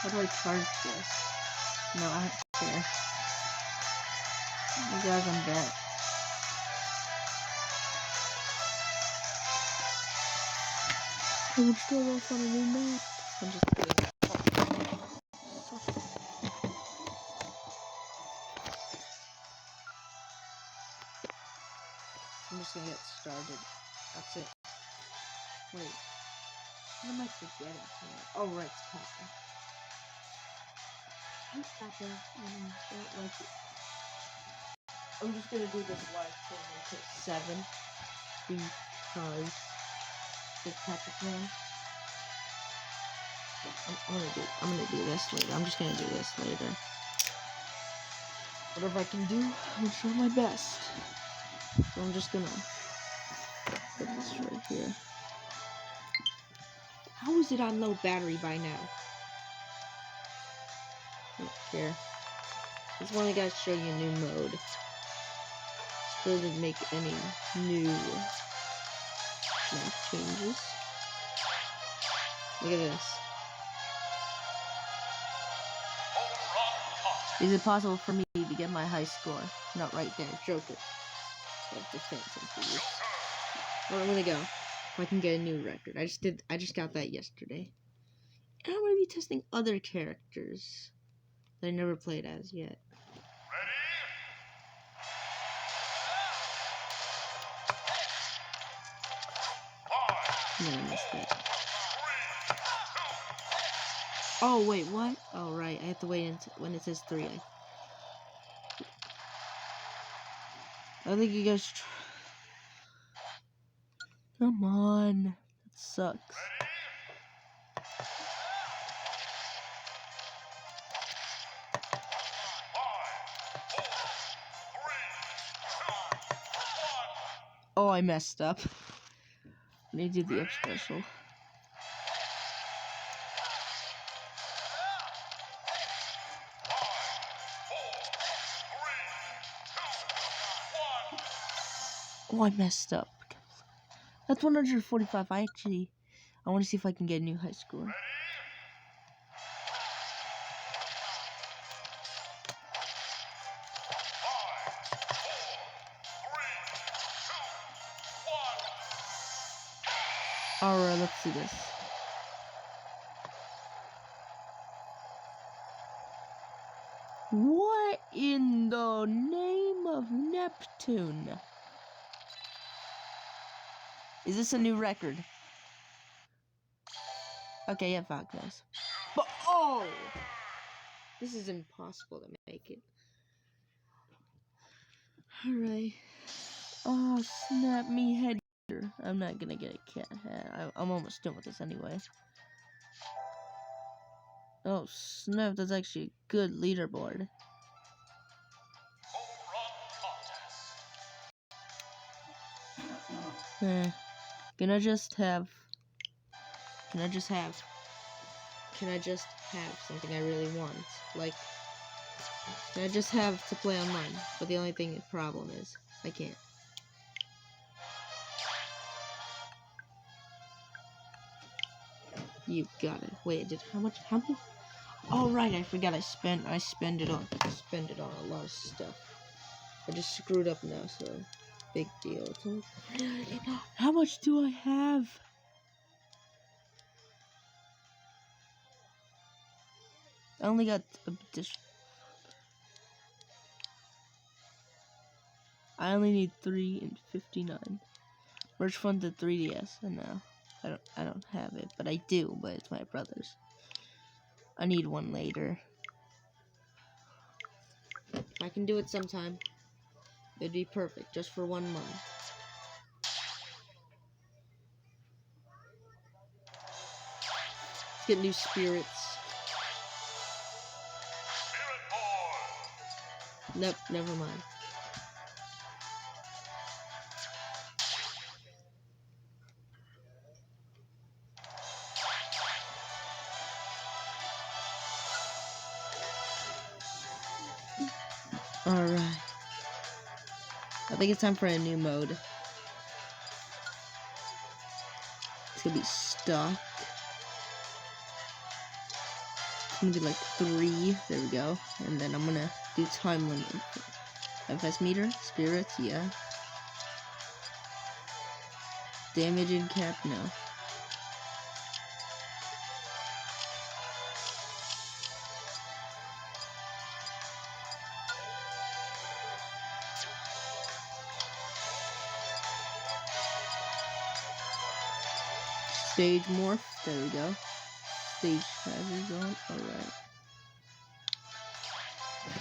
How do I charge this? No, I don't care. You guys, I'm back. I would start off on a new map. I'm just kidding. I'm just gonna get started. That's it. Wait. What am I forgetting? Oh, right, it's Papa. Hi, Papa. I don't like it. I'm just gonna do this live thing until 7 because it's Papa plan. I'm gonna do this later. I'm just gonna do this later. Whatever I can do, I'm try my best. So I'm just gonna put this right here. How is it on low battery by now? I don't care. Just want to guys show you a new mode. Still didn't make any new map changes. Look at this. Is it possible for me to get my high score? Not right there, Joker. Of defense and thieves. Where I'm gonna go. If I can get a new record. I just got that yesterday. And I'm gonna be testing other characters that I never played as yet. No, I missed that. Oh wait, what? Oh right, I have to wait until when it says 3. I think you guys. Come on, that sucks. Oh, I messed up. I need to do the F special. Oh, I messed up. That's 145. I want to see if I can get a new high score. Alright, let's see this. What in the name of Neptune? Is this a new record? Okay, yeah, fuck this. But oh! This is impossible to make it. Alright. Oh, snap me head. I'm not gonna get a cat hat. I'm almost done with this anyway. Oh, snap, that's actually a good leaderboard. Can I just have something I really want? Like, can I just have to play online? But the only problem is, I can't. You got it. Wait, how much? Oh right, I forgot I spent it on a lot of stuff. I just screwed up now, so big deal. How much do I have? I only got I only need 359. Merch fund the 3DS, and now I don't have it, but I do. But it's my brother's. I need one later. If I can do it sometime, it'd be perfect, just for 1 month. Let's get new spirits. Nope, never mind. Alright. I think it's time for a new mode. It's gonna be stock. It's gonna be like 3. There we go. And then I'm gonna do time limit. FS meter, spirits, yeah. Damage in cap, no. Stage morph, there we go. Stage hazard on, alright.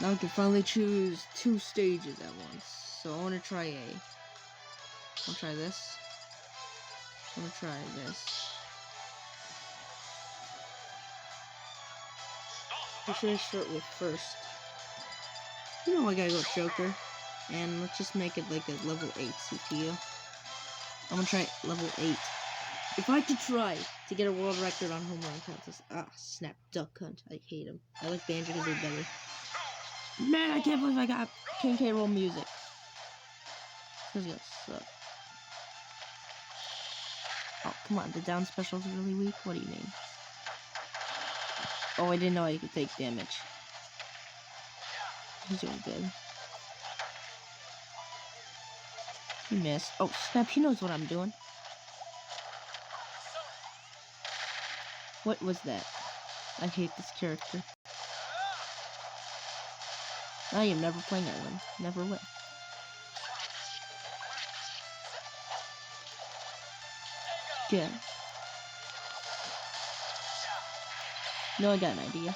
Now I can finally choose 2 stages at once. So I wanna try A. I'll try this. I'm gonna try this. What should I start with first? You know I gotta go with Joker. And let's just make it like a level 8 CPU. I'm gonna try level 8. If I could try to get a world record on home run contest. Ah, snap, duck cunt. I hate him. I like Banjo because they're better. Man, I can't believe I got King K. Roll music. This is gonna suck. Oh, come on. The down special is really weak? What do you mean? Oh, I didn't know I could take damage. He's doing good. He missed. Oh, snap. He knows what I'm doing. What was that? I hate this character. I am never playing at him. Never will. Yeah. No, I got an idea.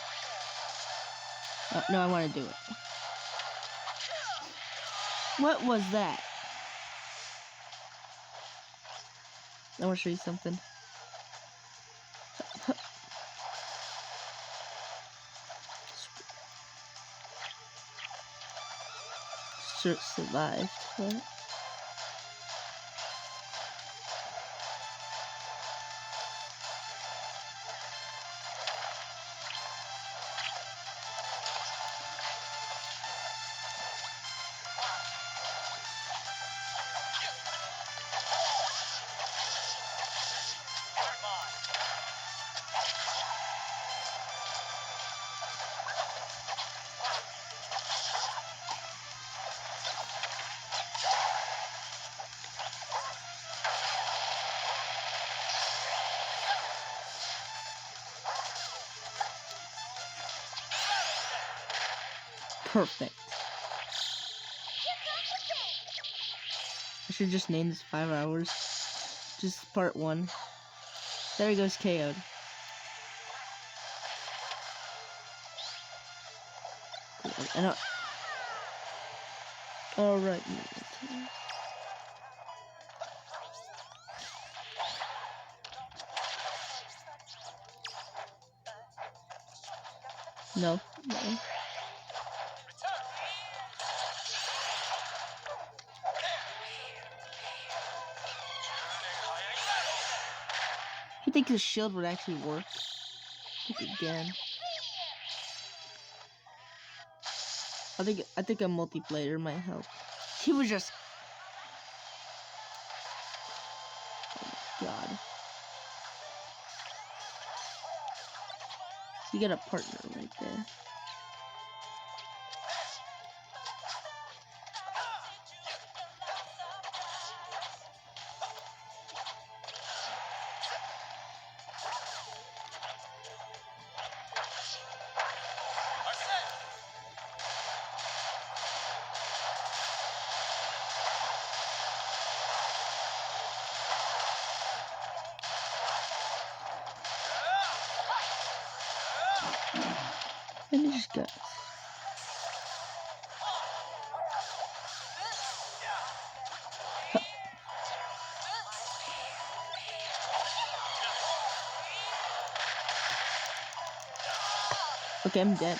No, I want to do it. What was that? I want to show you something. Survived. What? Perfect. I should just name this 5 hours. Just part 1. There he goes, KO'd. I know. Alright. No. No. You think his shield would actually work? Again. I think a multiplayer might help. He was just God. You got a partner right there. And he just got. Okay, I'm dead.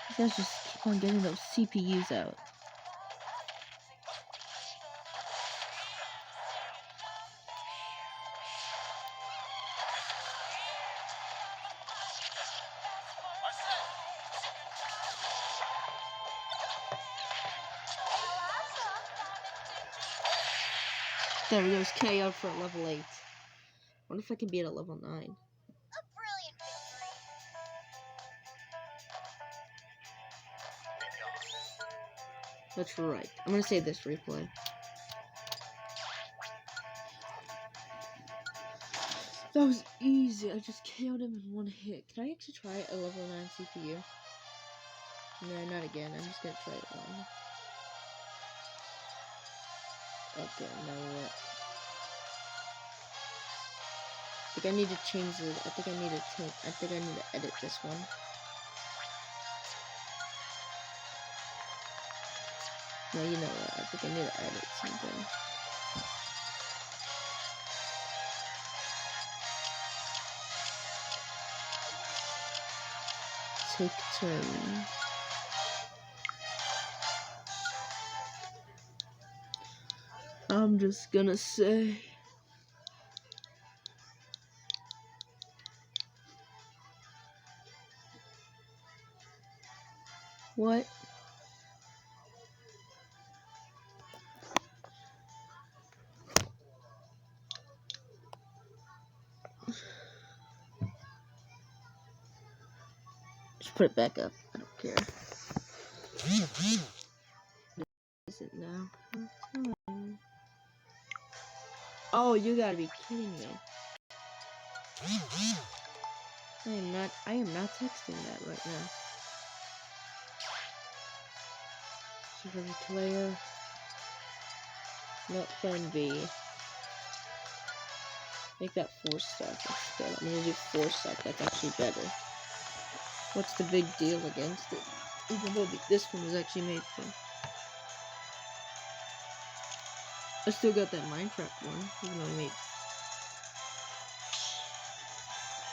These guys just keep on getting those CPUs out. There he goes, KO for level 8. What if I can be at a level 9? That's right. I'm gonna save this replay. That was easy. I just KO'd him in one hit. Can I actually try a level 9 CPU? No, not again. I'm just gonna try it one. Okay, now what? I think I need to change it. I think I need to edit this one. No, you know what? I think I need to edit something. Take turns. I'm just gonna say. What? Just put it back up. I don't care. Is it now? Oh, you gotta be kidding me. I am not texting that right now. Super player. Not playing B. Make that 4-star instead. I'm gonna do 4-star. That's actually better. What's the big deal against it? Even though this one was actually made for. I still got that Minecraft one. Even though I made.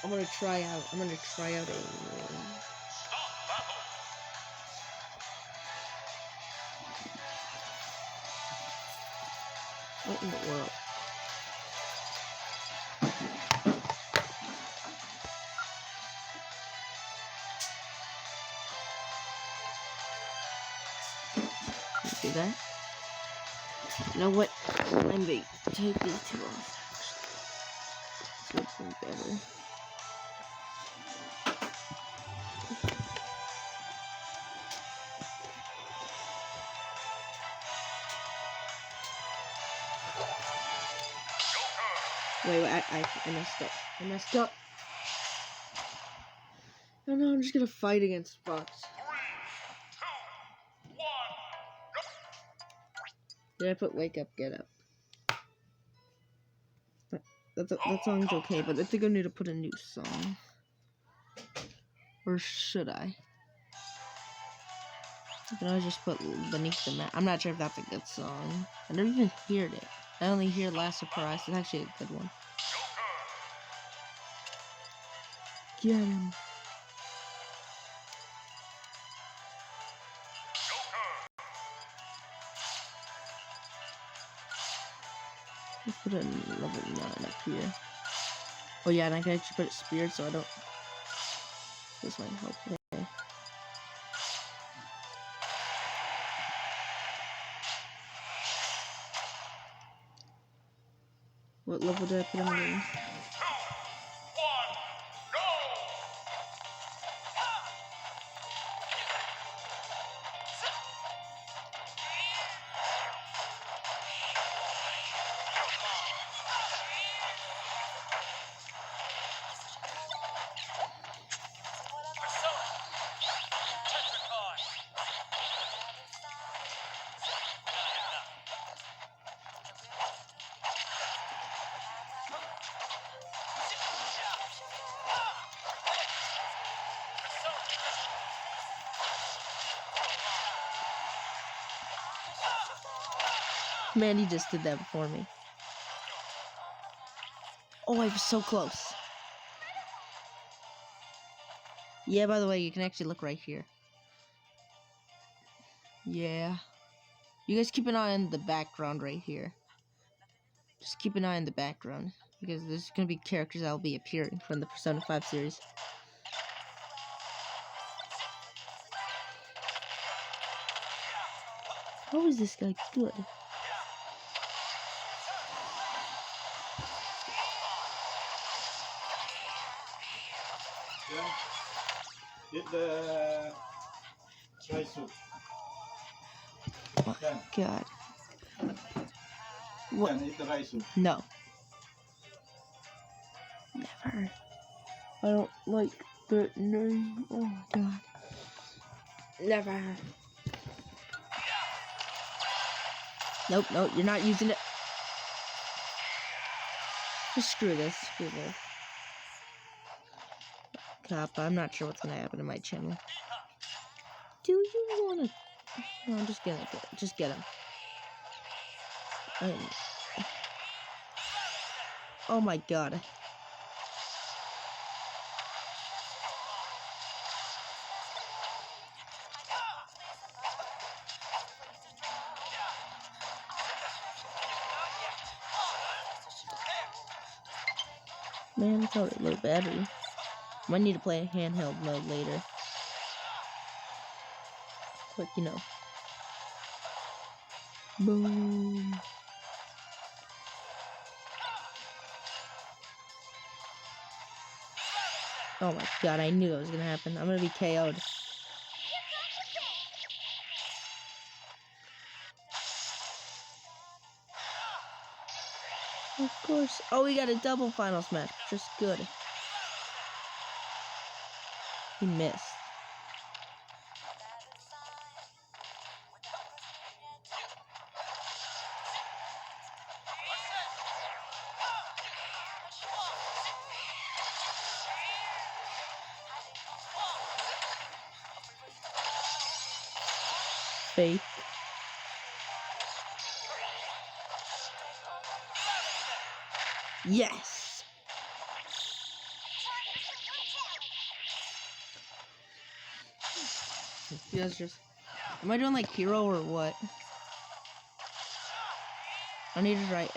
I'm gonna try out a. What in the world? See that? You know what? I'm gonna take these two off. So it's better. Wait, I messed up. Oh no, I'm just gonna fight against Fox. 3, 2, 1, go! Did I put wake up, get up? That song's okay, but I think I need to put a new song. Or should I? Can I just put Beneath the Map? I'm not sure if that's a good song. I never even heard it. I only hear Last Surprise. It's actually a good one. Get him. Let's put it in level 9 up here. Oh yeah, and I can actually put it Spirit so I don't. This might help. Okay. What level did I put him in? 3, 2, 1, go! Man, he just did that before me. Oh, I was so close. Yeah, by the way, you can actually look right here. Yeah. You guys keep an eye on the background right here. Just keep an eye on the background. Because there's going to be characters that will be appearing from the Persona 5 series. How is this guy good? Yeah. Get the try soup. my god. What? Can eat the rice soup. No. Never. I don't like the name. Oh my god. Never. Nope, nope, you're not using it. Just screw this. Screw this. Cop, I'm not sure what's gonna happen to my channel. Do you wanna? No, just get him. Just get him. Oh my god. Man, it's already low battery. Might need to play handheld mode later. But you know. Boom. Oh my god, I knew that was gonna happen. I'm gonna be KO'd. Of course. Oh, we got a double final smash. Just good. He missed. Fake. Yes. You guys just. Am I doing like hero or what? I need to try.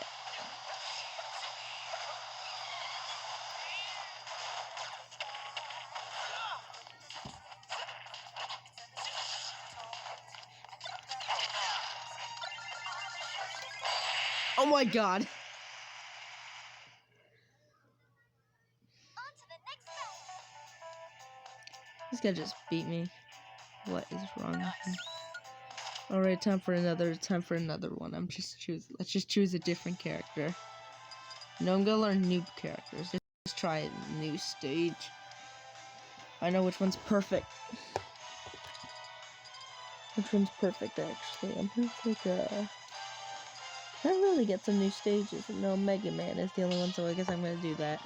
Oh my god. This guy just beat me. What is wrong with me? Alright, time for another one. Let's just choose a different character. No, I'm gonna learn new characters. Let's try a new stage. I know which one's perfect. Which one's perfect, actually? I'm gonna take a... I really get some new stages. No, Mega Man is the only one, so I guess I'm gonna do that.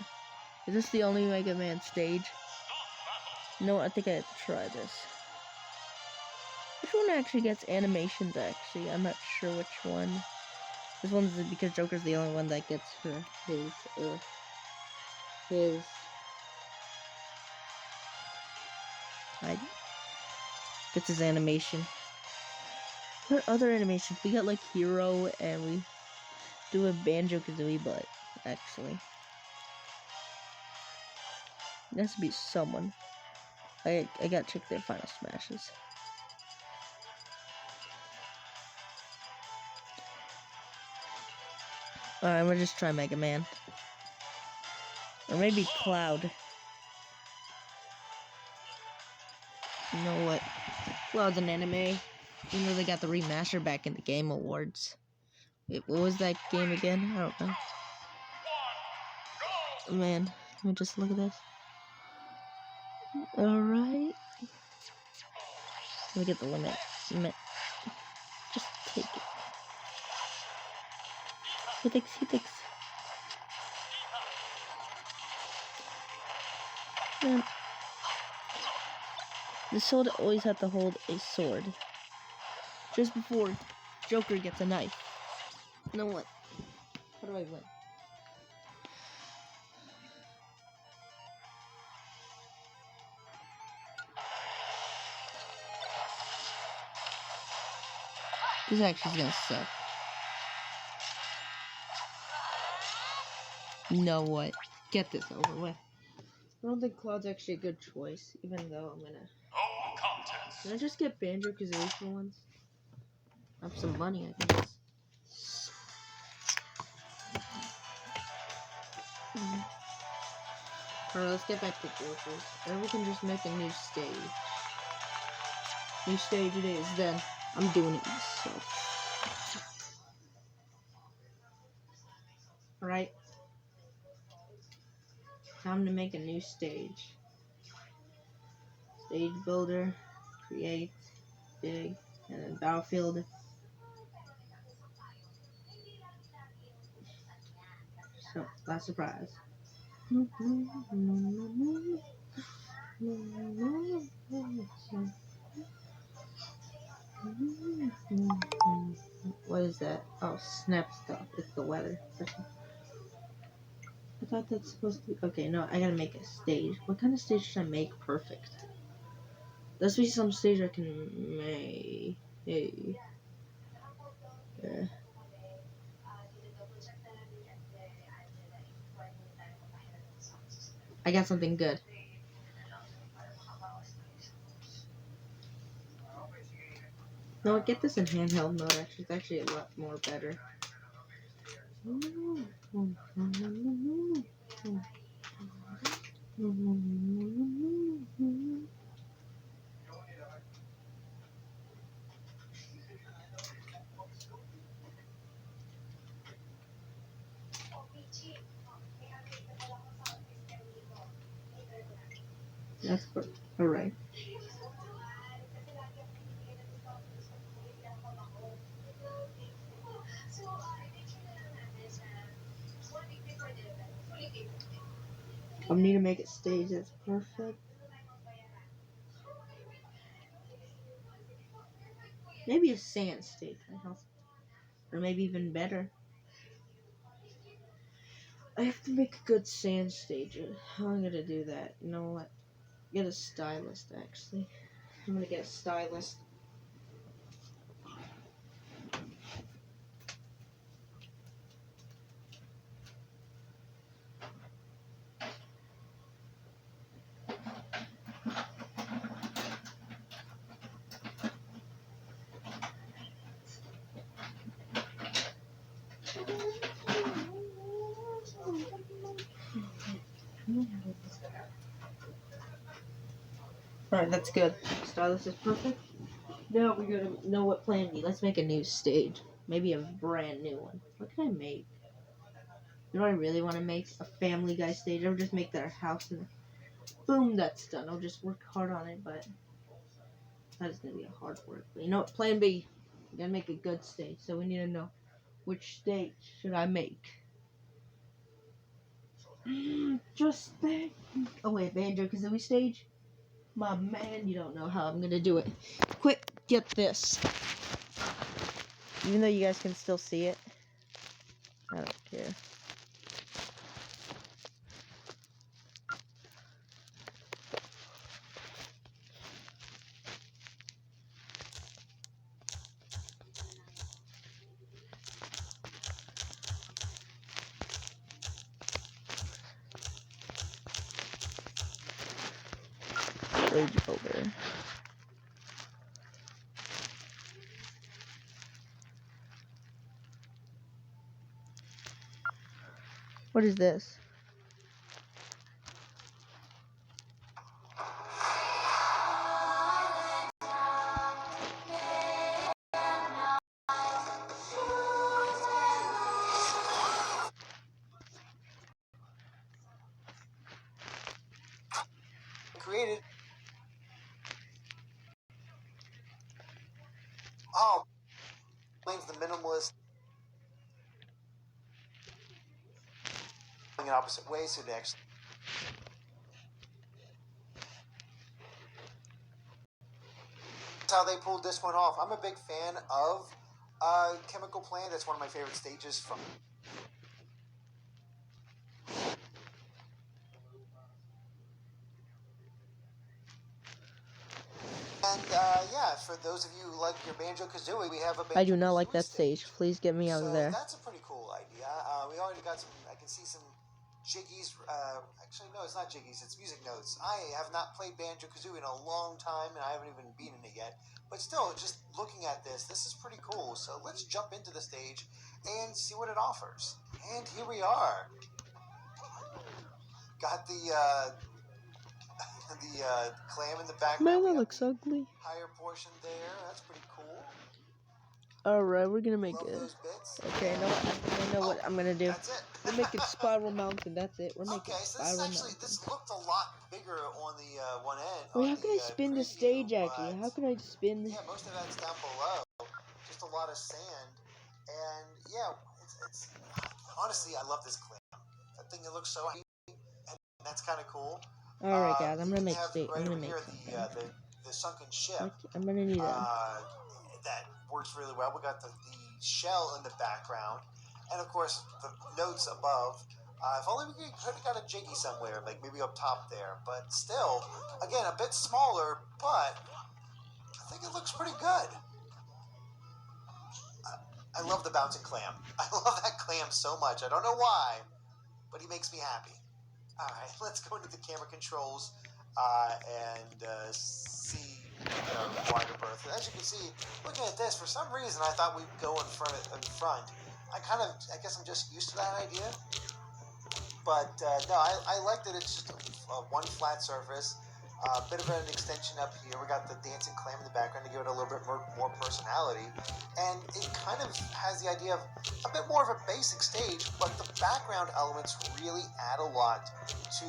Is this the only Mega Man stage? No, I think I have to try this. Which one actually gets animations, actually? I'm not sure which one. This one's because Joker's the only one that gets his gets his animation. What other animations? We got like Hero, and we do a Banjo-Kazooie, but actually, it has to be someone. I gotta check their final smashes. Alright, I'm gonna just try Mega Man. Or maybe Cloud. You know what? Cloud's an anime. Even though they got the remaster back in the Game Awards. Wait, what was that game again? I don't know. Man, let me just look at this. Alright. Let me get the limit. Just take it. He thinks. Man. The sword always had to hold a sword. Just before Joker gets a knife. You know what? How do I win? This actually is gonna suck. You know what? Get this over with. I don't think Cloud's actually a good choice, even though I'm gonna... No contest. Can I just get Banjo-Kazooie for once? I have some money, I guess. Alright, let's get back to Jokers. Or we can just make a new stage. New stage it is, then. I'm doing it myself. Alright. Time to make a new stage. Stage builder, create, dig, and then battlefield. So, last surprise. What is that? Oh, snap stuff. It's the weather. I thought that's supposed to be... Okay, no, I gotta make a stage. What kind of stage should I make perfect? Let's be some stage I can make. Hey. Yeah. I got something good. No, get this in handheld mode. Actually, it's actually a lot more better. That's perfect. Alright. I need to make a stage that's perfect. Maybe a sand stage, or maybe even better. I have to make a good sand stage. How am I gonna do that? You know what? Get a stylist, actually. I'm gonna get a stylist. Alright, that's good. Stylist is perfect. Now we're gonna know what plan B. Let's make a new stage. Maybe a brand new one. What can I make? You know what I really want to make? A Family Guy stage. I'll just make that a house and boom, that's done. I'll just work hard on it, but that is gonna be a hard work. But you know what? Plan B. We gotta make a good stage, so we need to know which stage should I make. Just think. Oh wait, Banjo-Kazooie stage? My man, you don't know how I'm gonna do it. Quick, get this. Even though you guys can still see it, I don't care. Stage builder. What is this? Created. Oh, blames the minimalist in opposite ways, so they actually. That's how they pulled this one off. I'm a big fan of Chemical Plant. That's one of my favorite stages from. And yeah, for those of you who like your Banjo-Kazooie, we have a Banjo-Kazooie I do not like that stage. Please get me out of there. That's a pretty cool idea. We already got some. I can see some jiggies. Actually, no, it's not jiggies. It's music notes. I have not played Banjo-Kazooie in a long time, and I haven't even beaten it yet. But still, just looking at this is pretty cool. So let's jump into the stage and see what it offers. And here we are. Got the clam in the background. Man, that looks ugly. Higher portion there. That's pretty cool. Alright, we're gonna make Love it. those bits. Okay, I know what I'm gonna do. That's it. We're making Spiral Mountain, that's it. We're making Okay, so Spiral Mountain. this looked a lot bigger on the one end. Wait, On how can the I spin the preview, stage actually? but How can I spin yeah, most of that's down below. Just a lot of sand, and yeah, it's honestly, I love this clam. That thing, it looks so neat, and that's kind of cool. Alright guys, I'm You gonna can make have state. right I'm gonna over make here something. the sunken ship. I'm gonna need that. That works really well. We got the shell in the background, and of course the notes above. If only we could have got a jiggy somewhere, like maybe up top there. But still, again, a bit smaller, but I think it looks pretty good. I love the bouncing clam. I love that clam so much. I don't know why, but he makes me happy. All right, let's go into the camera controls and see wider berth. As you can see, looking at this, for some reason I thought we'd go in front. I guess I'm just used to that idea. But no, I like that it's just one flat surface. A bit of an extension up here. We got the dancing clam in the background to give it a little bit more personality. And it kind of has the idea of a bit more of a basic stage, but the background elements really add a lot to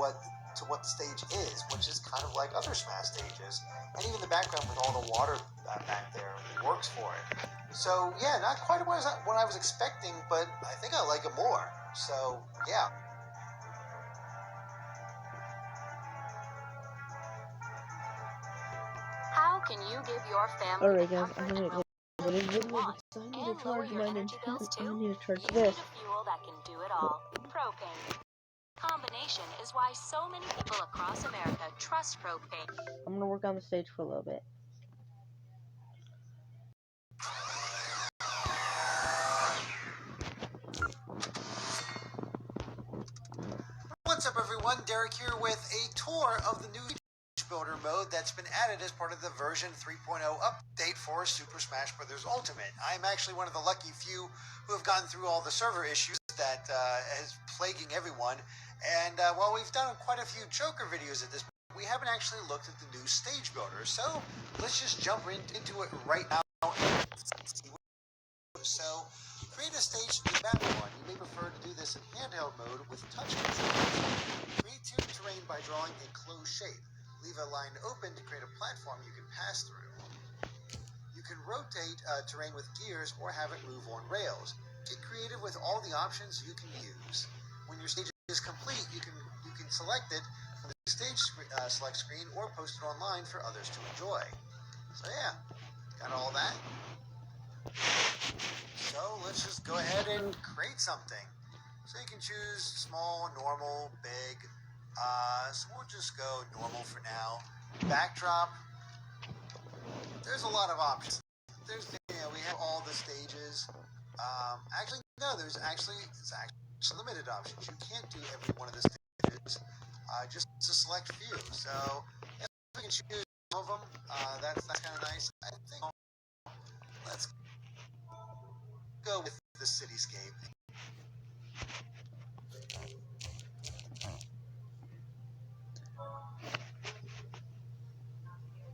what the stage is, which is kind of like other Smash stages. And even the background with all the water back there works for it. So yeah, not quite what I was expecting, but I think I like it more. So yeah. How can you give your family Alright the guys, comfort I'm and gonna relief get a you video want because I need and to lower charge your my energy bills Nintendo. too? I need to charge You this. need a fuel that can do it all. Propane. Combination is why so many people across America trust propane. I'm gonna work on the stage for a little bit. What's up everyone, Derek here with a tour of the new Stage Builder mode that's been added as part of the version 3.0 update for Super Smash Bros. Ultimate. I'm actually one of the lucky few who have gone through all the server issues that is plaguing everyone, and while we've done quite a few Joker videos at this point, we haven't actually looked at the new Stage Builder, so let's just jump into it right now and see what. So, create a stage to map on. You may prefer to do this in handheld mode with touch controls. Create terrain by drawing a closed shape. Leave a line open to create a platform you can pass through. You can rotate terrain with gears or have it move on rails. Get creative with all the options you can use. When your stage is complete, you can select it from the stage select screen or post it online for others to enjoy. So yeah, got all that. So let's just go ahead and create something. So you can choose small, normal, big. So we'll just go normal for now. Backdrop. There's a lot of options. We have all the stages. Actually, no. It's actually limited options. You can't do every one of the stages. Just a select few. So yeah, we can choose some of them. That's kind of nice. I think. Let's go with the cityscape.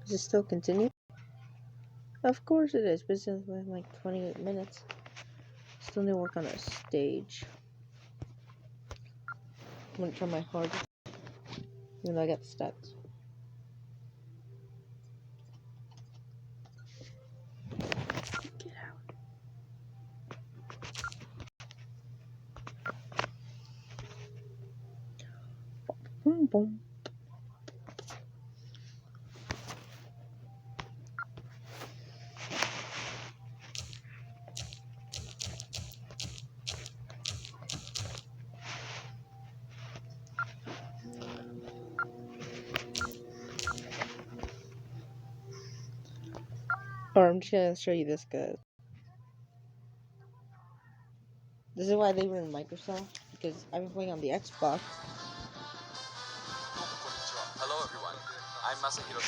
Does it still continue? Of course it is, but it's been like 28 minutes. Still need to work on a stage. I'm gonna try my hardest, even though I got the stats. Get out. Boom, boom. Or I'm just gonna show you this, guys. This is why they were in Microsoft, because I've been playing on the Xbox. Hello everyone, I'm Masahiro.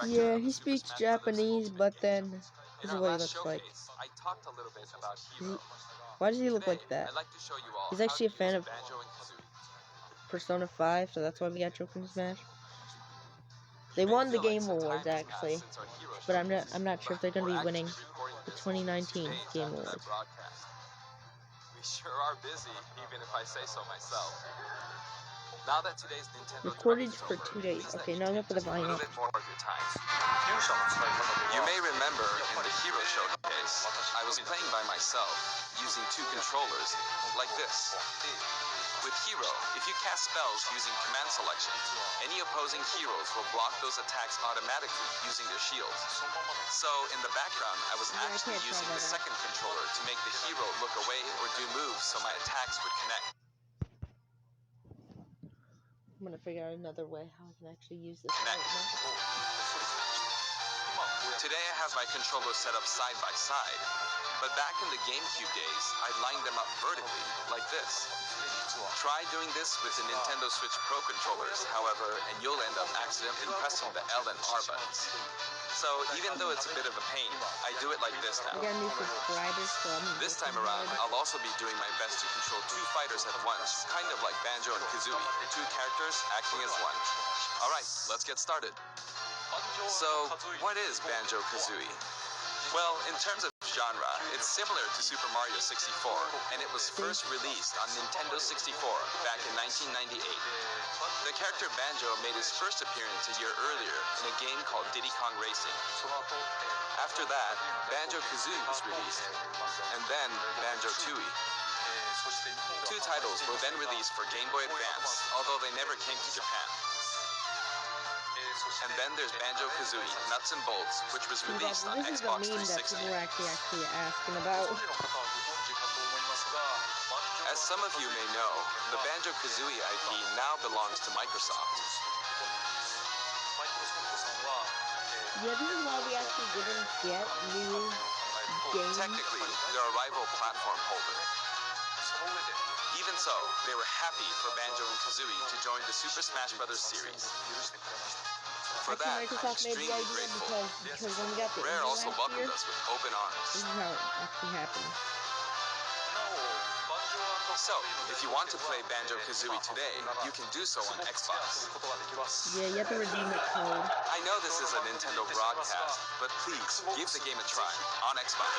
Yeah, he speaks Japanese, but then this is what he looks like. I talked a little bit about Hero. Why does he look Today, like that? I'd like to show you all He's actually a how to fan use of Banjo and Kazooie. Persona 5, so that's why we got Joker in Smash. They You may won the feel like Game some time Awards has actually, passed since our hero but showcase, I'm not sure if they're gonna we're be winning. actually recording The 2019 page Game after that Awards. broadcast. We sure are busy, even if I say so myself. Now that today's Nintendo Recorded Direct is for over, 2 days. please let Okay, me now take go for the just a little volume. bit more of your time. You may remember in the Hero Showcase, I was playing by myself, using 2 controllers, like this. With Hero, if you cast spells using command selection, any opposing heroes will block those attacks automatically using their shields. So, in the background, I was Yeah, I actually can't using try the that. second controller to make the hero look away or do moves so my attacks would connect. I'm gonna figure out another way how I can actually use this. Right now. Today I have my controllers set up side by side, but back in the GameCube days, I lined them up vertically, like this. Try doing this with the Nintendo Switch Pro controllers, however, and you'll end up accidentally pressing the L and R buttons. So even though it's a bit of a pain, I do it like this I now. got new subscribers, so I'm gonna This time around, I'll also be doing my best to control 2 fighters at once, kind of like Banjo and Kazooie, 2 characters acting as one. Alright, let's get started. So, what is Banjo-Kazooie? Well, in terms of genre, it's similar to Super Mario 64, and it was first released on Nintendo 64 back in 1998. The character Banjo made his first appearance a year earlier in a game called Diddy Kong Racing. After that, Banjo-Kazooie was released, and then Banjo-Tooie. 2 titles were then released for Game Boy Advance, although they never came to Japan. And then there's Banjo-Kazooie Nuts and Bolts, which was released on this is the Xbox meme that 360. people were actually asking about. As some of you may know, the Banjo-Kazooie IP now belongs to Microsoft. Yeah, this is why we actually didn't get new games. Technically, they're a rival platform holder. Even so, they were happy for Banjo and Kazooie to join the Super Smash Bros. Series. For that, I'm Microsoft made the extremely idea grateful. because when we got the Rare indie also last welcomed year, us with open this arms. is how it actually happened. So, if you want to play Banjo-Kazooie today, you can do so on Xbox. Yeah, you have to redeem the code. I know this is a Nintendo broadcast, but please, give the game a try on Xbox.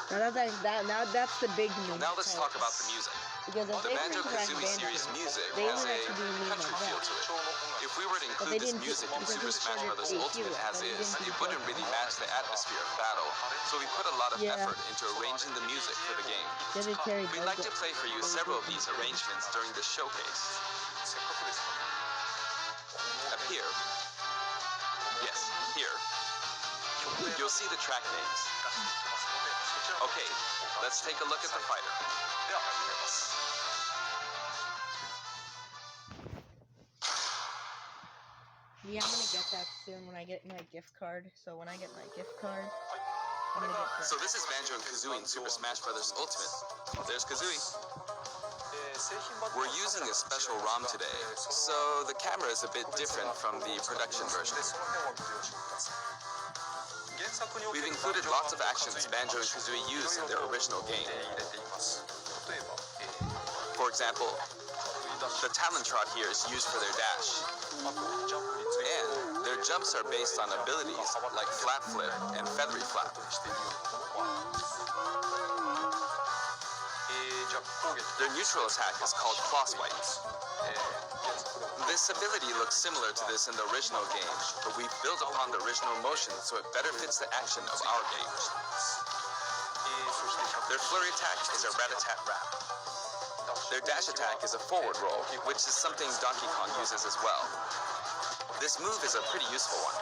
Now that's the big news. Now let's talk about the music. Because if The they were to write Banjo-Kazooie series Banjo, music they has would a actually do a meme country like feel that. to it. If we were to But they include this didn't music in because Super it's Smash for Bros. the Ultimate hero, as but it is, didn't it do wouldn't really match the atmosphere of battle, so we put a lot of Yeah. effort into arranging the music for the game. Then it carried We'd like to play for you several of these arrangements during the showcase. Up here. Yes, here. You'll see the track names. Okay, let's take a look at the fighter. Yeah, I'm gonna get that soon when I get my gift card. So when I get my gift card, I'm gonna get that. So this is Banjo and Kazooie in Super Smash Bros. Ultimate. There's Kazooie. We're using a special ROM today, so the camera is a bit different from the production version. We've included lots of actions Banjo and Kazooie used in their original game. For example, the Talon Trot here is used for their dash. And their jumps are based on abilities like Flat Flip and Feathery Flap. Their neutral attack is called Claw Swipe. This ability looks similar to this in the original game, but we've built upon the original motion so it better fits the action of our game. Their flurry attack is a rat-a-tat-rap. Their dash attack is a forward roll, which is something Donkey Kong uses as well. This move is a pretty useful one.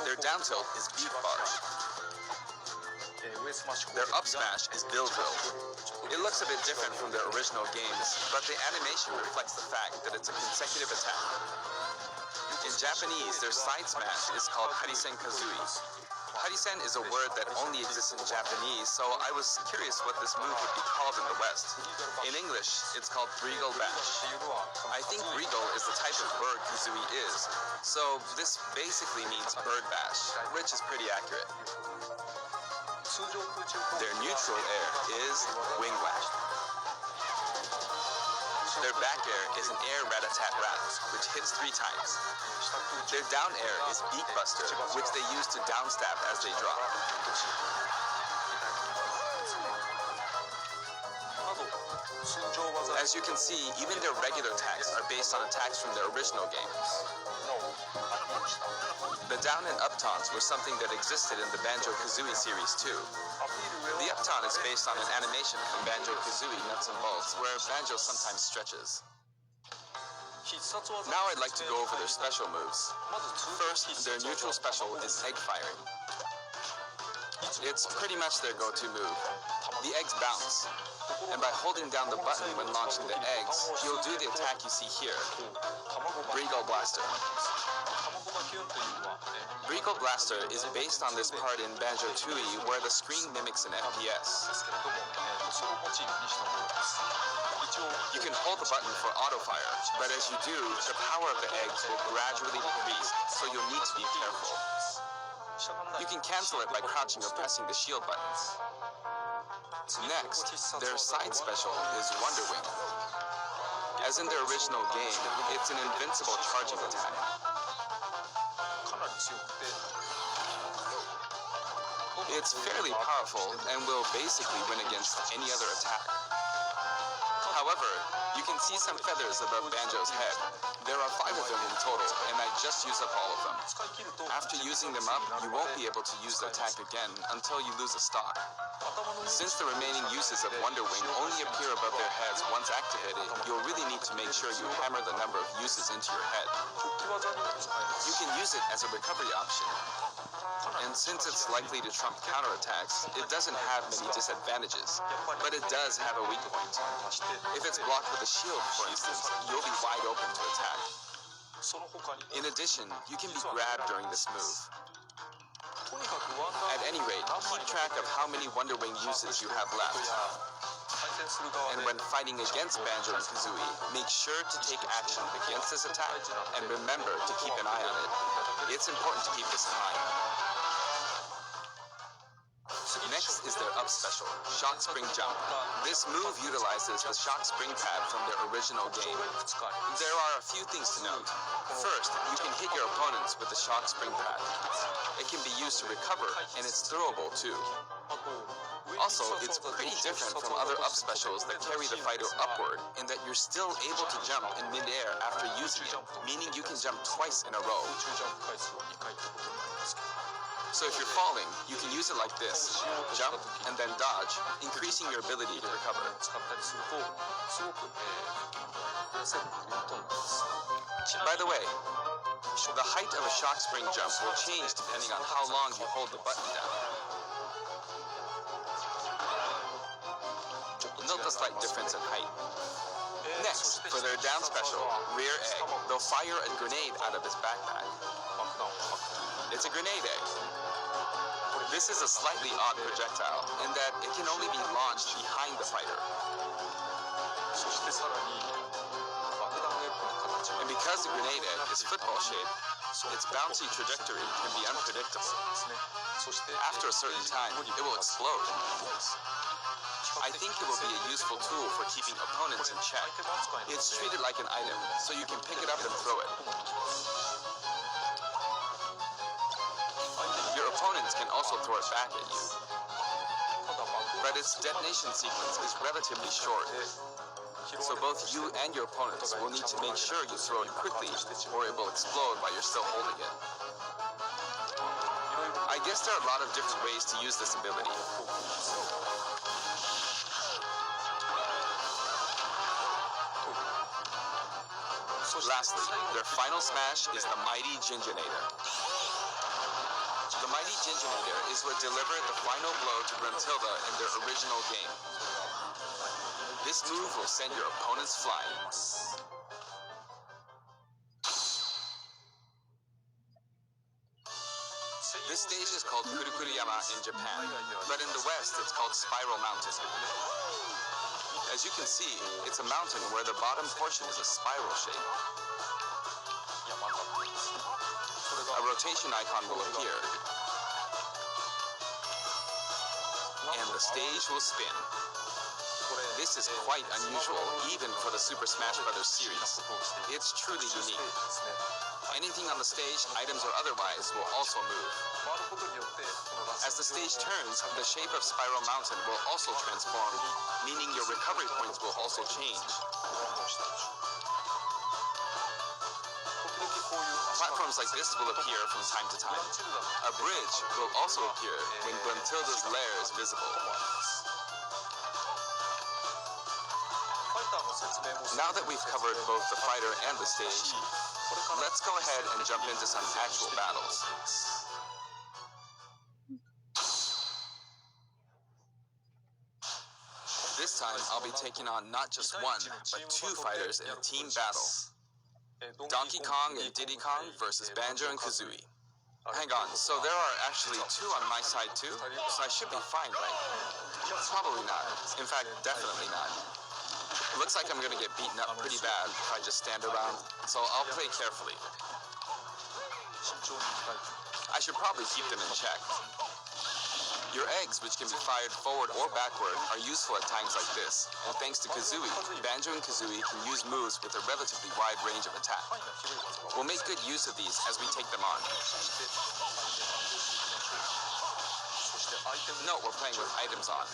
Their down tilt is Beat Barge. Their up smash is Bill Drill. It looks a bit different from their original games, but the animation reflects the fact that it's a consecutive attack. In Japanese, their side smash is called Harisen Kazooie. Harisen is a word that only exists in Japanese, so I was curious what this move would be called in the West. In English, it's called Breagle Bash. I think Breagle is the type of bird Kazooie is, so this basically means bird bash, which is pretty accurate. Their neutral air is Wing Whack. Their back air is an air rat-a-tat-rat, which hits 3 times. Their down air is beak buster, which they use to downstab as they drop. As you can see, even their regular attacks are based on attacks from their original game. The down and up taunts were something that existed in the Banjo-Kazooie series too. The up taunt is based on an animation from Banjo-Kazooie Nuts and Bolts, where Banjo sometimes stretches. Now I'd like to go over their special moves. First, their neutral special is egg firing. It's pretty much their go-to move. The eggs bounce, and by holding down the button when launching the eggs, you'll do the attack you see here, Breagle Blaster. Breagle Blaster is based on this part in Banjo-Tooie where the screen mimics an FPS. You can hold the button for auto-fire, but as you do, the power of the eggs will gradually decrease, so you'll need to be careful. You can cancel it by crouching or pressing the shield buttons. Next, their side special is Wonder Wing. As in their original game, it's an invincible charging attack. It's fairly powerful and will basically win against any other attack. However, you can see some feathers above Banjo's head. There are 5 of them in total, and I just used up all of them. After using them up, you won't be able to use the attack again until you lose a stock. Since the remaining uses of Wonder Wing only appear above their heads once activated, you'll really need to make sure you hammer the number of uses into your head. You can use it as a recovery option. And since it's likely to trump counterattacks, it doesn't have many disadvantages, but it does have a weak point. If it's blocked with a shield, for instance, you'll be wide open to attack. In addition, you can be grabbed during this move. At any rate, keep track of how many Wonder Wing uses you have left. And when fighting against Banjo and Kazooie, make sure to take action against this attack, and remember to keep an eye on it. It's important to keep this in mind. Next is their up special, Shock Spring Jump. This move utilizes the Shock Spring pad from their original game. There are a few things to note. First, you can hit your opponents with the Shock Spring pad. It can be used to recover, and it's throwable too. Also, it's pretty different from other up specials that carry the fighter upward in that you're still able to jump in midair after using it, meaning you can jump twice in a row. So if you're falling, you can use it like this, jump and then dodge, increasing your ability to recover. By the way, the height of a shock spring jump will change depending on how long you hold the button down. Note the slight difference in height. Next, for their down special, Rear Egg, they'll fire a grenade out of his backpack. It's a grenade egg. This is a slightly odd projectile in that it can only be launched behind the fighter. And because the grenade egg is football-shaped, its bouncy trajectory can be unpredictable. After a certain time, it will explode. I think it will be a useful tool for keeping opponents in check. It's treated like an item, so you can pick it up and throw it. Your opponents can also throw it back at you. But its detonation sequence is relatively short, so both you and your opponents will need to make sure you throw it quickly or it will explode while you're still holding it. I guess there are a lot of different ways to use this ability. Lastly, their final smash is the Mighty Ginginator. The Mighty Ginginator is what delivered the final blow to Gruntilda in their original game. This move will send your opponents flying. This stage is called Kurukuruyama in Japan, but in the West it's called Spiral Mountain. As you can see, it's a mountain where the bottom portion is a spiral shape. A rotation icon will appear, and the stage will spin. This is quite unusual, even for the Super Smash Bros. Series. It's truly unique. Anything on the stage, items or otherwise, will also move. As the stage turns, the shape of Spiral Mountain will also transform, meaning your recovery points will also change. Platforms like this will appear from time to time. A bridge will also appear when Gruntilda's lair is visible. Now that we've covered both the fighter and the stage, let's go ahead and jump into some actual battles. This time, I'll be taking on not just one, but two fighters in a team battle. Donkey Kong and Diddy Kong versus Banjo and Kazooie. Hang on, so there are actually two on my side too? So I should be fine, right? Probably not. In fact, definitely not. Looks like I'm gonna get beaten up pretty bad if I just stand around, so I'll play carefully. I should probably keep them in check. Your eggs, which can be fired forward or backward, are useful at times like this, and thanks to Kazooie, Banjo and Kazooie can use moves with a relatively wide range of attack. We'll make good use of these as we take them on. Note we're playing with items on.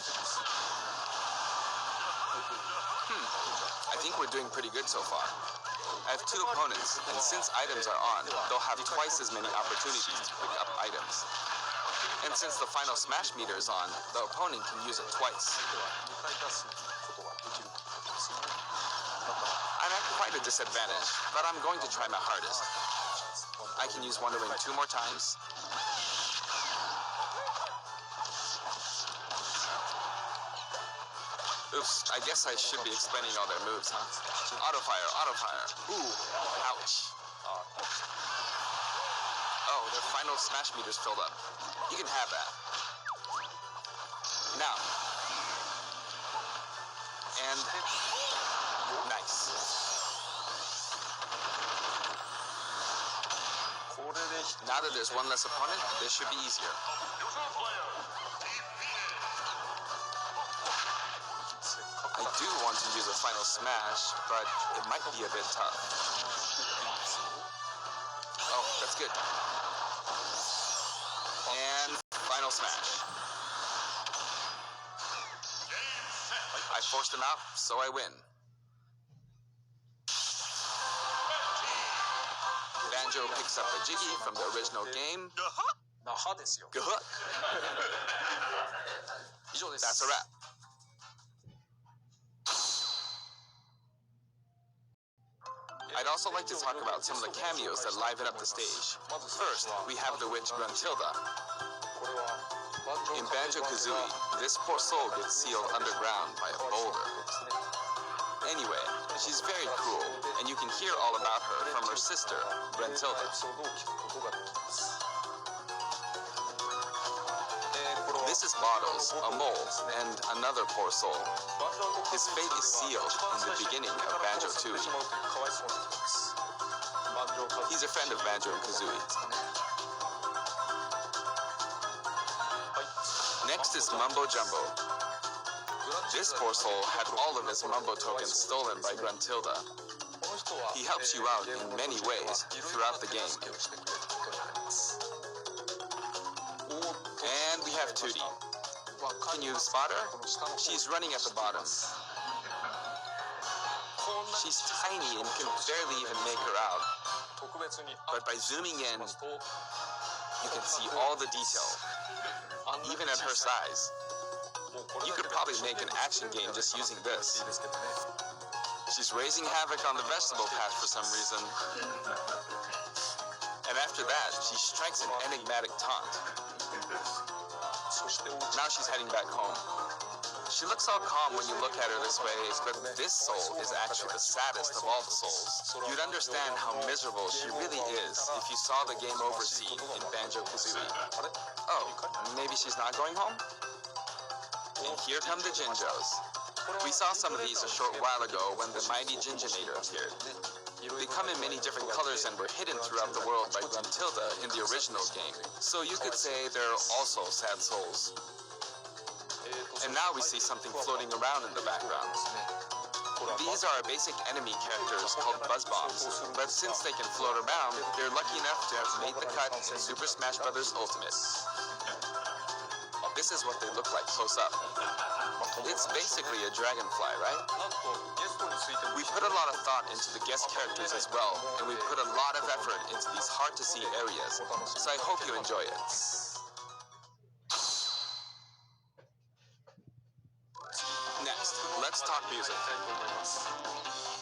I think we're doing pretty good so far. I have two opponents, and since items are on, they'll have twice as many opportunities to pick up items. And since the final smash meter is on, the opponent can use it twice. I'm at quite a disadvantage, but I'm going to try my hardest. I can use Wonder Wing 2 more times. Oops, I guess I should be explaining all their moves, huh? Auto fire, auto fire. Ooh, ouch. Oh, their final smash meter's filled up. You can have that. Now. And nice. Now that there's one less opponent, this should be easier. I do want to use a final smash, but it might be a bit tough. Oh, that's good. And final smash. I forced him out, so I win. Banjo picks up a Jiggy from the original game. Gah-huh. That's a wrap. I'd also like to talk about some of the cameos that liven up the stage. First, we have the witch Gruntilda. In Banjo-Kazooie, this poor soul gets sealed underground by a boulder. Anyway, she's very cruel, and you can hear all about her from her sister, Gruntilda. This is Bottles, a mole, and another poor soul. His fate is sealed in the beginning of Banjo-Tooie. He's a friend of Banjo and Kazooie. Next is Mumbo Jumbo. This poor soul had all of his Mumbo tokens stolen by Gruntilda. He helps you out in many ways throughout the game. And we have Tootie. Can you spot her? She's running at the bottom. She's tiny and can barely even make her out. But by zooming in, you can see all the detail, even at her size. You could probably make an action game just using this. She's raising havoc on the vegetable patch for some reason. And after that, she strikes an enigmatic taunt. Now she's heading back home. She looks all calm when you look at her this way, but this soul is actually the saddest of all the souls. You'd understand how miserable she really is if you saw the game over scene in Banjo-Kazooie. Oh, maybe she's not going home? And here come the Jinjos. We saw some of these a short while ago when the mighty Jinjonator appeared. They come in many different colors and were hidden throughout the world by Gruntilda in the original game. So you could say they're also sad souls. And now we see something floating around in the background. These are our basic enemy characters called Buzz Bombs, but since they can float around, they're lucky enough to have made the cut in Super Smash Bros. Ultimate. This is what they look like close up. It's basically a dragonfly, right? We put a lot of thought into the guest characters as well, and we put a lot of effort into these hard-to-see areas, so I hope you enjoy it. Next, let's talk music.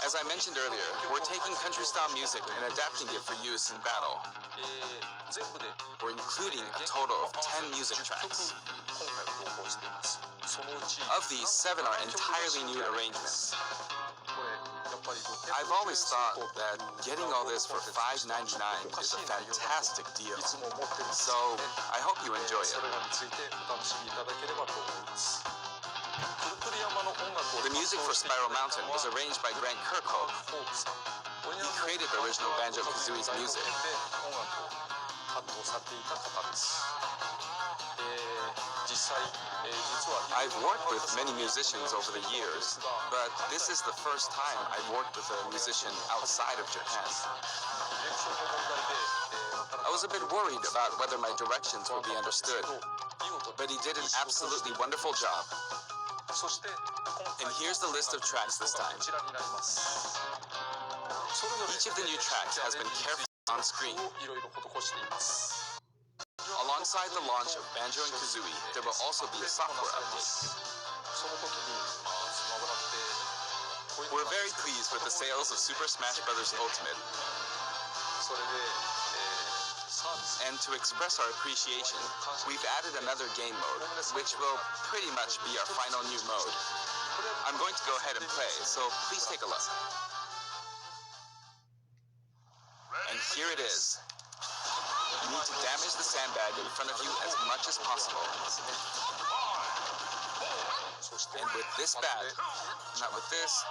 As I mentioned earlier, we're taking country-style music and adapting it for use in battle. We're including a total of 10 music tracks. Of these, 7 are entirely new arrangements. I've always thought that getting all this for $5.99 is a fantastic deal. So, I hope you enjoy it. The music for Spiral Mountain was arranged by Grant Kirkhope. He created the original Banjo-Kazooie's music. I've worked with many musicians over the years, but this is the first time I've worked with a musician outside of Japan. I was a bit worried about whether my directions would be understood, but he did an absolutely wonderful job. And here's the list of tracks this time. Each of the new tracks has been carefully on screen. Alongside the launch of Banjo and Kazooie, there will also be a software update. We're very pleased with the sales of Super Smash Bros. Ultimate. And to express our appreciation, we've added another game mode, which will pretty much be our final new mode. I'm going to go ahead and play, so please take a look. And here it is. You need to damage the sandbag in front of you as much as possible. And with this bat, not with this,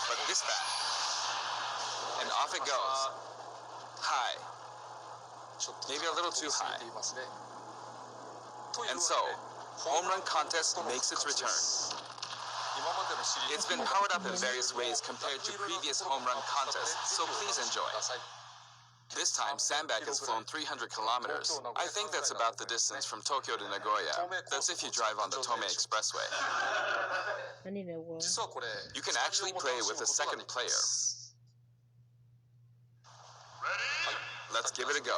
but this bat. And off it goes. High. Maybe a little too high. And so, Home Run Contest makes its return. It's been powered up in various ways compared to previous Home Run contests, so please enjoy. This time, Sandbag has flown 300 kilometers. I think that's about the distance from Tokyo to Nagoya. That's if you drive on the Tomei Expressway. I need a wall. You can actually play with a second player. Let's give it a go.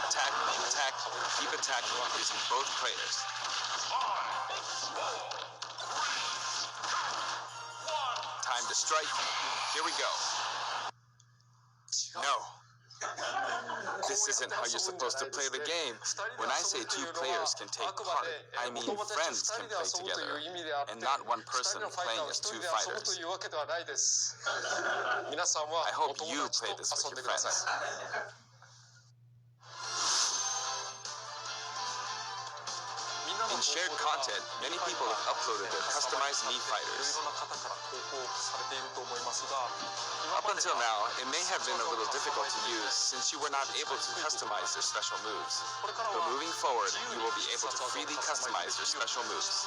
Attack, attack, keep attacking using both players. Time to strike. Here we go. No. This isn't how you're supposed to play the game. When I say 2 players can take part, I mean friends can play together, and not one person playing as 2 fighters. I hope you play this with your friends. In shared content, many people have uploaded their customized Mii fighters. Up until now, it may have been a little difficult to use since you were not able to customize their special moves. But moving forward, you will be able to freely customize their special moves.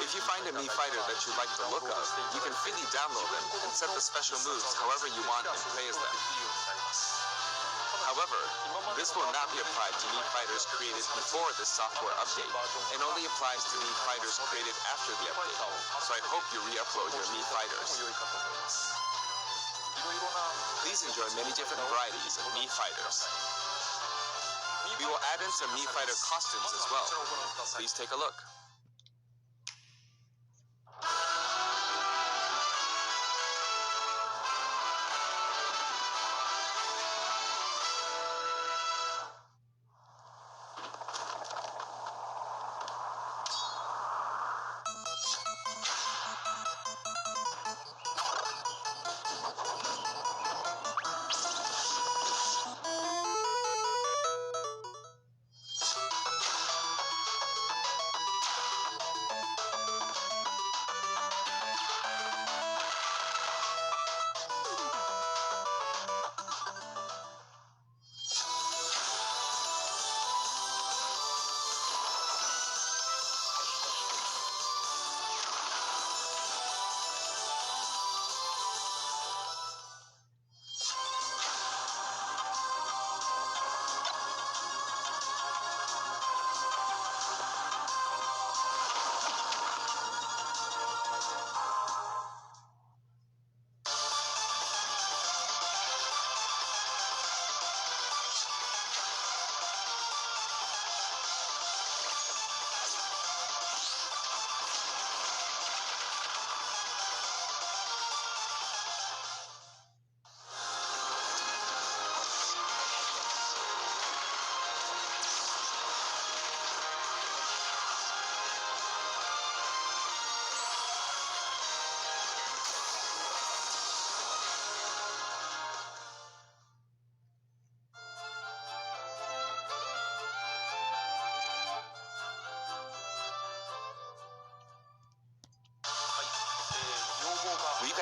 If you find a Mii fighter that you like the look of, you can freely download them and set the special moves however you want and play as them. However, this will not be applied to Mii fighters created before this software update, and only applies to Mii fighters created after the update, so I hope you re-upload your Mii fighters. Please enjoy many different varieties of Mii fighters. We will add in some Mii fighter costumes as well. Please take a look.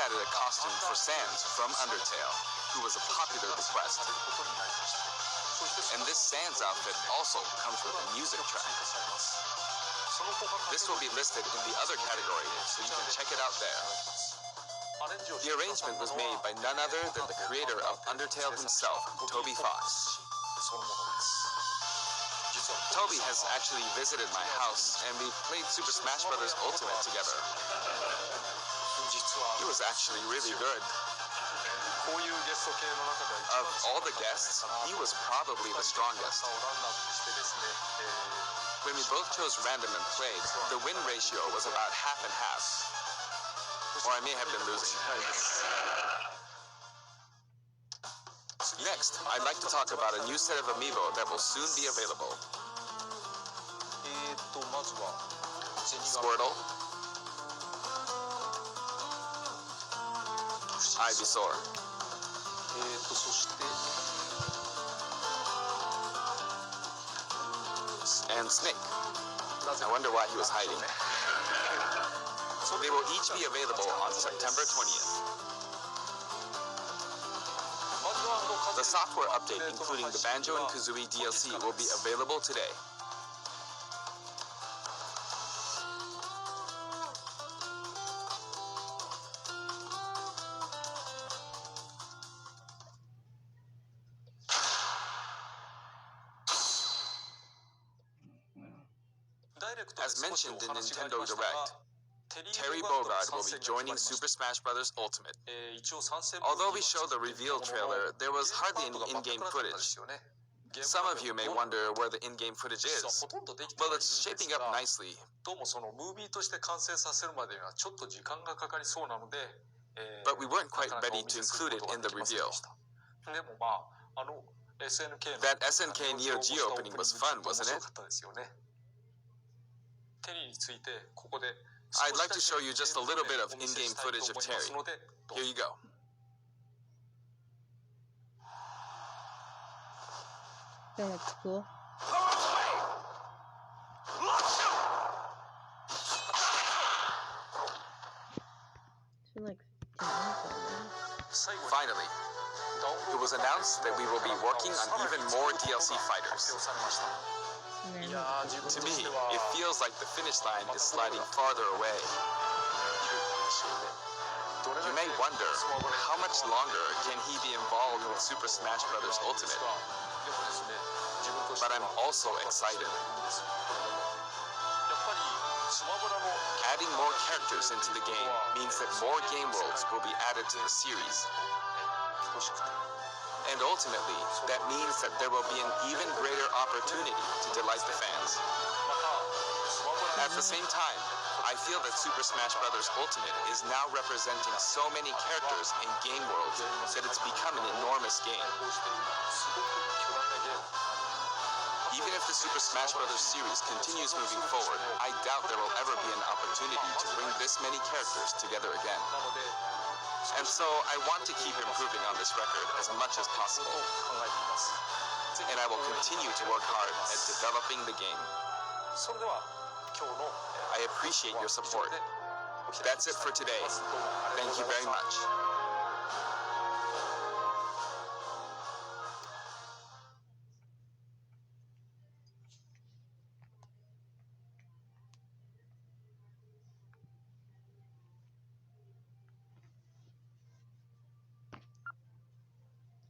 added a costume for Sans from Undertale, who was a popular request. And this Sans outfit also comes with a music track. This will be listed in the other category, so you can check it out there. The arrangement was made by none other than the creator of Undertale himself, Toby Fox. Toby has actually visited my house, and we played Super Smash Bros. Ultimate together. He was actually really good. Of all the guests, he was probably the strongest. When we both chose random and played, the win ratio was about half and half. Or I may have been losing. Next, I'd like to talk about a new set of amiibo that will soon be available. Squirtle, Ivysaur, and Snake. I wonder why he was hiding. They will each be available on September 20th. The software update, including the Banjo and Kazooie DLC, will be available today. As mentioned in Nintendo Direct, Terry Bogard will be joining Super Smash Bros. Ultimate. Although we showed the reveal trailer, there was hardly any in-game footage. Some of you may wonder where the in-game footage is. Well, it's shaping up nicely. But we weren't quite ready to include it in the reveal. That SNK Neo Geo opening was fun, wasn't it? I'd like to show you just a little bit of in-game footage of Terry. Here you go. That looks cool. Finally, it was announced that we will be working on even more DLC fighters. To me, it feels like the finish line is sliding farther away. You may wonder, how much longer can he be involved with Super Smash Bros. Ultimate? But I'm also excited. Adding more characters into the game means that more game worlds will be added to the series. And ultimately, that means that there will be an even greater opportunity to delight the fans. At the same time, I feel that Super Smash Bros. Ultimate is now representing so many characters in game worlds that it's become an enormous game. Even if the Super Smash Bros. Series continues moving forward, I doubt there will ever be an opportunity to bring this many characters together again. And so I want to keep improving on this record as much as possible. And I will continue to work hard at developing the game. I appreciate your support. That's it for today. Thank you very much.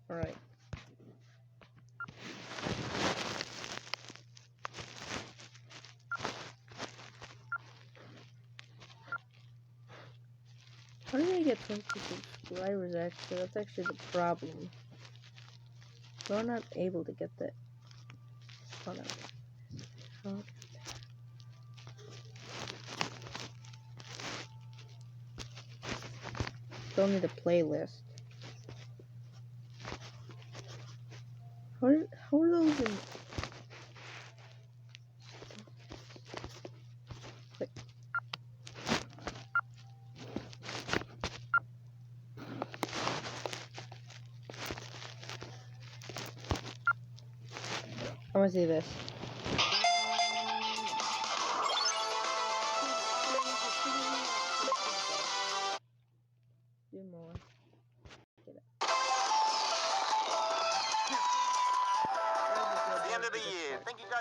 All right. How did I get 20 subscribers, actually? That's actually the problem. So I'm not able to get that. Hold on. Okay. Still need a playlist. How are those in... Wait. I want to see this.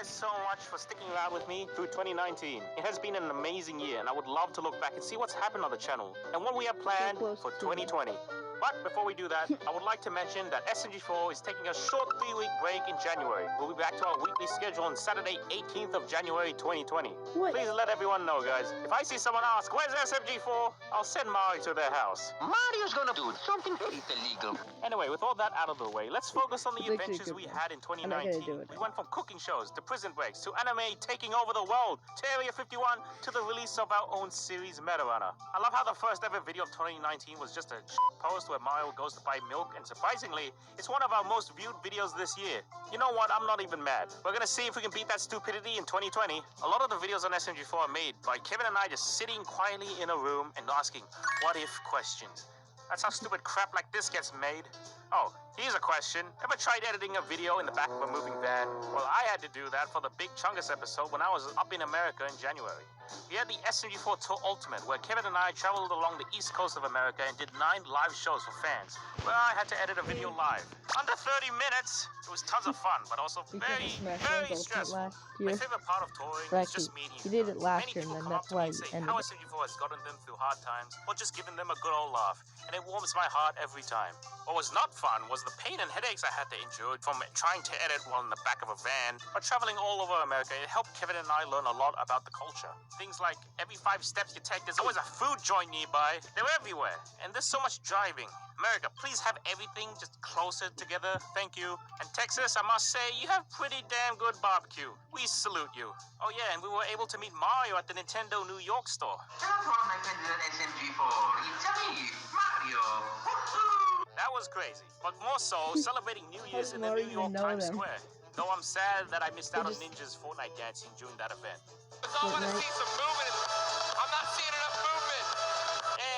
guys so much for sticking around with me through 2019. It has been an amazing year, and I would love to look back and see what's happened on the channel and what we have planned for 2020. But before we do that, I would like to mention that SMG4 is taking a short 3-week break in January. We'll be back to our weekly schedule on Saturday, 18th of January 2020. What? Please let everyone know, guys. If I see someone ask, where's SMG4? I'll send Mario to their house. Mario's gonna do something illegal. Anyway, with all that out of the way, let's focus on the It's actually a adventures good we one. had in I'm not gonna 2019. do it. We went from cooking shows to prison breaks to anime taking over the world to Area 51 to the release of our own series, Meta Runner. I love how the first ever video of 2019 was just a post where Mario goes to buy milk, and surprisingly, it's one of our most viewed videos this year. You know what? I'm not even mad. We're gonna see if we can beat that stupidity in 2020. A lot of the videos on SMG4 are made by Kevin and I just sitting quietly in a room and asking what-if questions. That's how stupid crap like this gets made. Oh, here's a question. Ever tried editing a video in the back of a moving van? Well, I had to do that for the Big Chungus episode when I was up in America in January. We had the SMG4 Tour Ultimate, where Kevin and I traveled along the east coast of America and did 9 live shows for fans, where I had to edit a video live. Under 30 minutes! It was tons of fun, but also very, very stressful. My favorite part of touring is just meeting you did it last Many year, and people then come that's up to me why and you say ended how it. SMG4 has gotten them through hard times, or just given them a good old laugh, and it warms my heart every time. What was not fun was the pain and headaches I had to endure from trying to edit while in the back of a van, or traveling all over America. It helped Kevin and I learn a lot about the culture. Things like every 5 steps you take, there's always a food joint nearby. They're everywhere, and there's so much driving. America, please have everything just closer together. Thank you. And Texas, I must say, you have pretty damn good barbecue. We salute you. Oh yeah, and we were able to meet Mario at the Nintendo New York store. Hello, my friend at SMG4. It's me, Mario. That was crazy, but more so celebrating New Year's in the Mario New even York know Times them? Square. Though I'm sad that I missed out on just- Ninja's Fortnite dancing during that event. I want to Fortnite. see some movement. I'm not seeing enough movement.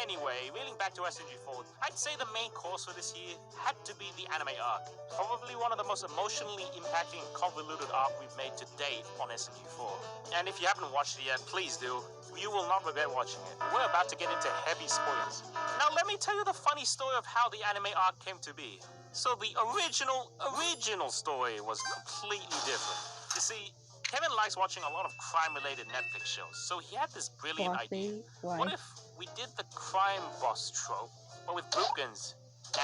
Anyway, reeling back to SMG4, I'd say the main course for this year had to be the anime arc. Probably one of the most emotionally impacting and convoluted arc we've made to date on SMG4. And if you haven't watched it yet, please do. You will not regret watching it. We're about to get into heavy spoilers. Now let me tell you the funny story of how the anime arc came to be. So the original story was completely different. You see, Kevin likes watching a lot of crime-related Netflix shows, so he had this brilliant idea. Why? What if we did the crime boss trope, but with Bookins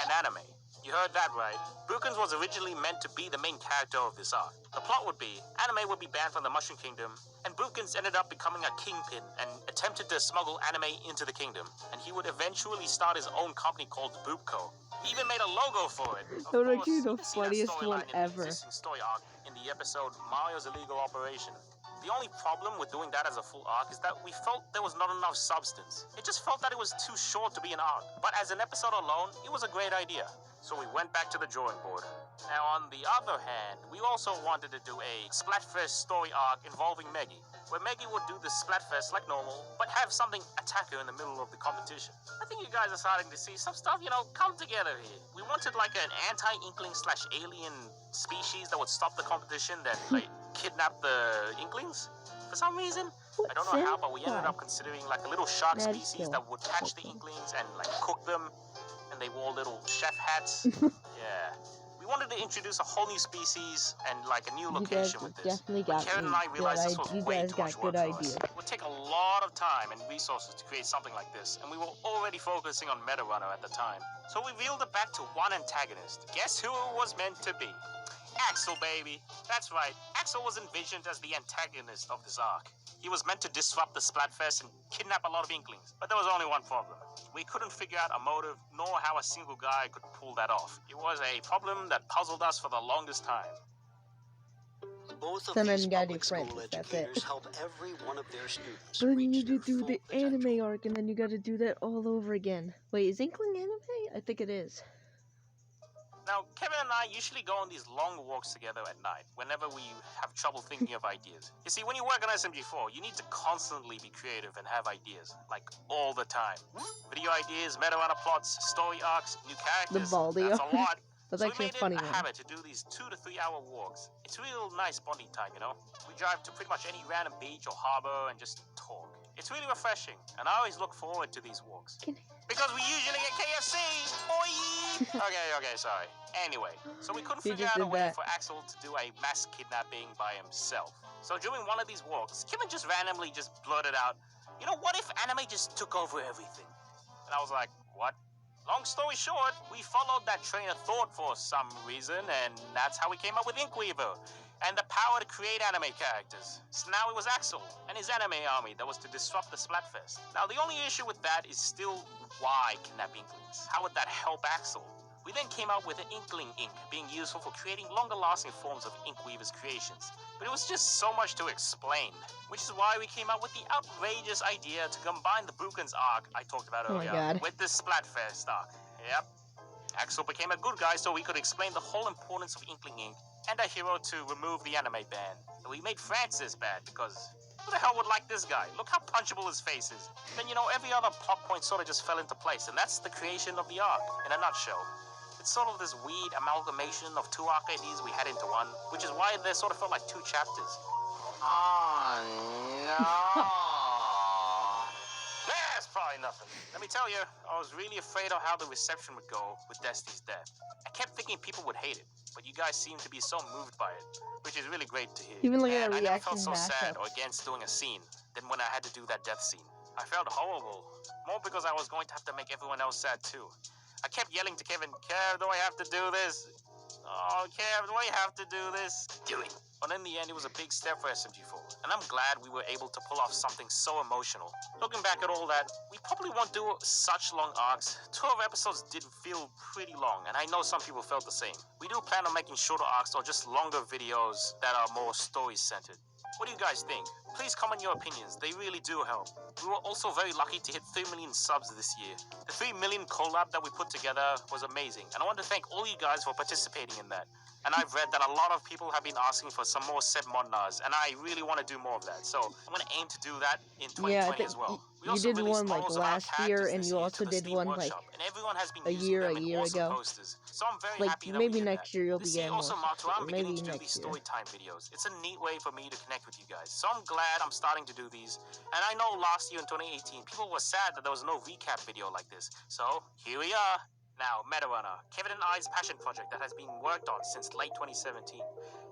and anime? You heard that right. Bookins was originally meant to be the main character of this arc. The plot would be, anime would be banned from the Mushroom Kingdom, and Bookins ended up becoming a kingpin and attempted to smuggle anime into the kingdom. And he would eventually start his own company called Boopco. He even made a logo for it. Of That would course, actually be the you can see that funniest storyline one in the ever. existing story arc in the episode Mario's Illegal Operation. The only problem with doing that as a full arc is that we felt there was not enough substance. It just felt that it was too short to be an arc. But as an episode alone, it was a great idea. So we went back to the drawing board. Now on the other hand, we also wanted to do a Splatfest story arc involving Meggy, where Meggy would do the Splatfest like normal, but have something attack her in the middle of the competition. I think you guys are starting to see some stuff, come together here. We wanted like an anti-Inkling/alien species that would stop the competition, then kidnap the Inklings for some reason. I don't know how, but we ended up considering like a little shark Mad species kill. that would catch the Inklings and like cook them, and they wore little chef hats. Yeah. We wanted to introduce a whole new species and like a new You guys location with this. definitely But got Karen and I good realized this was ideas. You way guys too much got work good for us. ideas. It would take a lot of time and resources to create something like this, and we were already focusing on Meta Runner at the time. So we reeled it back to one antagonist. Guess who it was meant to be? Axel, baby. That's right. Axel was envisioned as the antagonist of this arc. He was meant to disrupt the Splatfest and kidnap a lot of Inklings. But there was only one problem. We couldn't figure out a motive, nor how a single guy could pull that off. It was a problem that puzzled us for the longest time. Both of So then these you gotta do public school Francis, that's it. educators help every one of their students But then you reach need to their do full the potential. anime arc, and then you gotta do that all over again. Wait, is Inkling anime? I think it is. Now, Kevin and I usually go on these long walks together at night, whenever we have trouble thinking of ideas. You see, when you work on SMG4, you need to constantly be creative and have ideas, like all the time. Video ideas, meta-runner plots, story arcs, new characters, Baldy that's arc. a lot. That's So we actually made a funny it a one. habit to do these 2 to 3 hour walks. It's real nice bonding time, We drive to pretty much any random beach or harbor and just talk. It's really refreshing, and I always look forward to these walks. Because we usually get KFC! Oi! Okay, sorry. Anyway, so we couldn't figure out a way for Axel to do a mass kidnapping by himself. So during one of these walks, Kevin just randomly blurted out, you know, what if anime just took over everything? And I was like, what? Long story short, we followed that train of thought for some reason, and that's how we came up with Inkweaver and the power to create anime characters. So now it was Axel and his anime army that was to disrupt the Splatfest. Now the only issue with that is still why kidnap Inklings? How would that help Axel? We then came out with the Inkling ink being useful for creating longer-lasting forms of Inkweaver's creations. But it was just so much to explain, which is why we came out with the outrageous idea to combine the Bruken's arc I talked about earlier with the Splatfest arc. Yep. Axel became a good guy so we could explain the whole importance of Inkling ink and a hero to remove the anime ban. And we made Francis bad because who the hell would like this guy? Look how punchable his face is. Then, you know, every other plot point sort of just fell into place, and that's the creation of the arc in a nutshell. It's sort of this weird amalgamation of two arc ideas we had into one, which is why they sort of felt like two chapters. Oh, no. That's probably nothing. Let me tell you, I was really afraid of how the reception would go with Destiny's death. I kept thinking people would hate it, but you guys seem to be so moved by it, which is really great to hear. Even like and a I never felt reaction so sad mashup. or against doing a scene than when I had to do that death scene. I felt horrible, more because I was going to have to make everyone else sad too. I kept yelling to Kevin, Kev, do I have to do this? Oh, Kev, do I have to do this? Do it. But in the end, it was a big step for SMG4, and I'm glad we were able to pull off something so emotional. Looking back at all that, we probably won't do such long arcs. 12 episodes did feel pretty long, and I know some people felt the same. We do plan on making shorter arcs or just longer videos that are more story-centered. What do you guys think? Please comment your opinions, they really do help. We were also very lucky to hit 3 million subs this year. The 3 million collab that we put together was amazing, and I want to thank all you guys for participating in that. And I've read that a lot of people have been asking for some more set montages, and I really want to do more of that. So I'm going to aim to do that in 2020 as well. We you also did released one like models of our last year, characters and this you year also to the did Steam one like Workshop, and everyone has been a using year them in awesome ago. posters. So I'm very Like happy that maybe we did next that. year you'll be This getting year also more. marks where I'm beginning Maybe to do next these year. story time videos. It's a neat way for me to connect with you guys. So I'm glad I'm starting to do these. And I know last year in 2018, people were sad that there was no recap video like this. So here we are. Now, MetaRunner, Kevin and I's passion project that has been worked on since late 2017.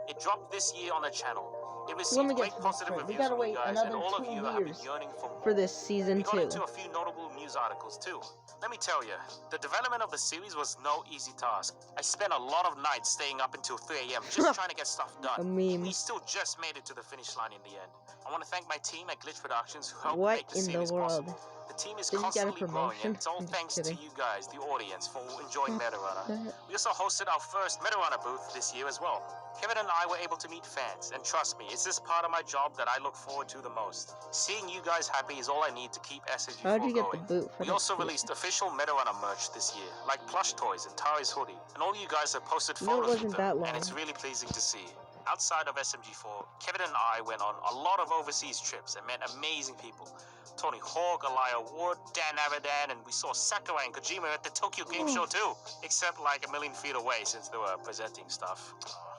It dropped this year on the channel. It received great positive reviews We gotta from you wait guys, and another all of 2 you have been years yearning for more. for this season We got 2. into a few notable news articles too. Let me tell you, the development of the series was no easy task. I spent a lot of nights staying up until 3 a.m. just trying to get stuff done. A meme. We still just made it to the finish line in the end. I want to thank my team at Glitch Productions who helped What make the in the series world? possible. The team is Did you get a constantly growing, and promotion? it's all I'm just thanks to kidding. you guys, the audience, for enjoying MetaRunner. We also hosted our first MetaRunner booth this year as well. Kevin and I were able to meet fans, and trust me, it's this part of my job that I look forward to the most. Seeing you guys happy is all I need to keep SSG4 How'd you get the going. boot for We this also season? released official MetaRunner merch this year, like plush toys and Tari's hoodie, and all you guys have posted You know, it photos wasn't with that them, long. and it's really pleasing to see. Outside of SMG4, Kevin and I went on a lot of overseas trips and met amazing people. Tony Hawk, Elia Wood, Dan Avidan, and we saw Sakurai and Kojima at the Tokyo Game Show too, except like a million feet away since they were presenting stuff.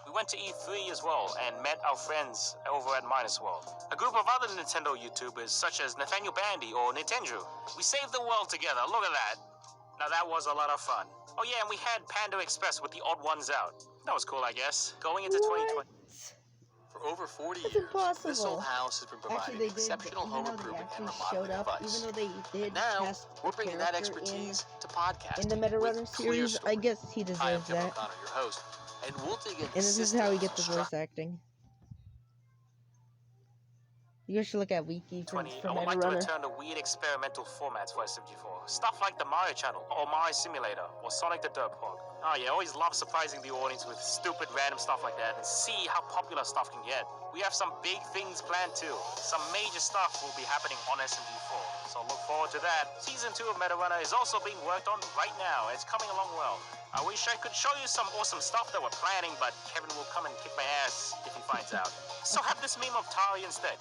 We went to E3 as well and met our friends over at Minus World. A group of other Nintendo YouTubers such as Nathaniel Bandy or Nintendo. We saved the world together, look at that. Now that was a lot of fun. Oh yeah, and we had Panda Express with the Odd Ones Out. That was cool, I guess. Going into 2020. For over 40 That's years, impossible. this old house has been providing Actually, they did. exceptional Even home though they improvement and actually showed remodeling up, advice. even though they did Now, test we're the bringing that character expertise to podcasting in the MetaRunner with Clear series, I Story. guess he Hi, I'm deserves Kevin that. O'Connor, your host, and we'll dig into And this is how he systems, gets the voice acting. You guys should look at Wiki for 20, I would like to return to weird experimental formats for SMG4. Stuff like the Mario Channel, or Mario Simulator, or Sonic the Dirtbog. Oh yeah, always love surprising the audience with stupid random stuff like that and see how popular stuff can get. We have some big things planned too. Some major stuff will be happening on SMG4, so look forward to that. Season 2 of MetaRunner is also being worked on right now, and it's coming along well. I wish I could show you some awesome stuff that we're planning, but Kevin will come and kick my ass if he finds out. So have this meme of Tari instead.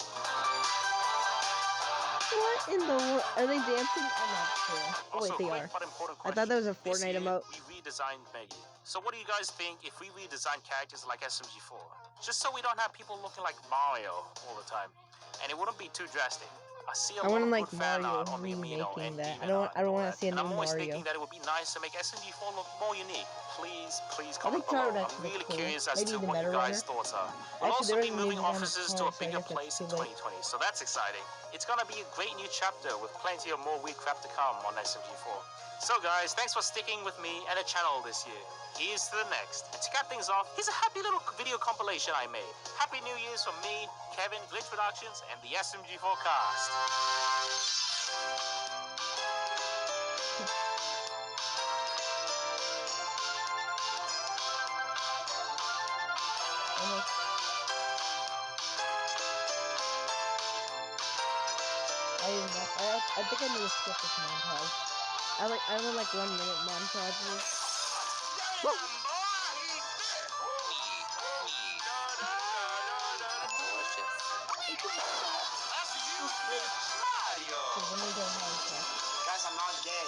What in the world? Are they dancing? I'm not sure. Oh, Also, wait, they quick are. but important I thought that was a question. This Fortnite year, emote. We redesigned Meggy. So what do you guys think if we redesign characters like SMG4? Just so we don't have people looking like Mario all the time. And it wouldn't be too drastic. I see a I lot want of like good fan Mario art on the Amino remaking and that. I Demon don't. art I and don't all want to that. see a And new I'm always Mario. thinking that it would be nice to make SMG4 look more unique. Please I comment think below. Tower Dex I'm looks really cool. curious as Maybe to the what you Meta guys' Runner. thoughts are. We'll Actually, also they're be already moving moving on offices to to a cars, so I bigger guess that's place too in late. 2020, so that's exciting. It's gonna be a great new chapter with plenty of more weird crap to come on SMG4. So guys, thanks for sticking with me and the channel this year. Here's to the next. And to cap things off, here's a happy little video compilation I made. Happy New Year's from me, Kevin, Glitch Productions, and the SMG4 cast. I think I need to skip this montage. I only like 1 minute montages. Whoa! Guys, I'm not gay.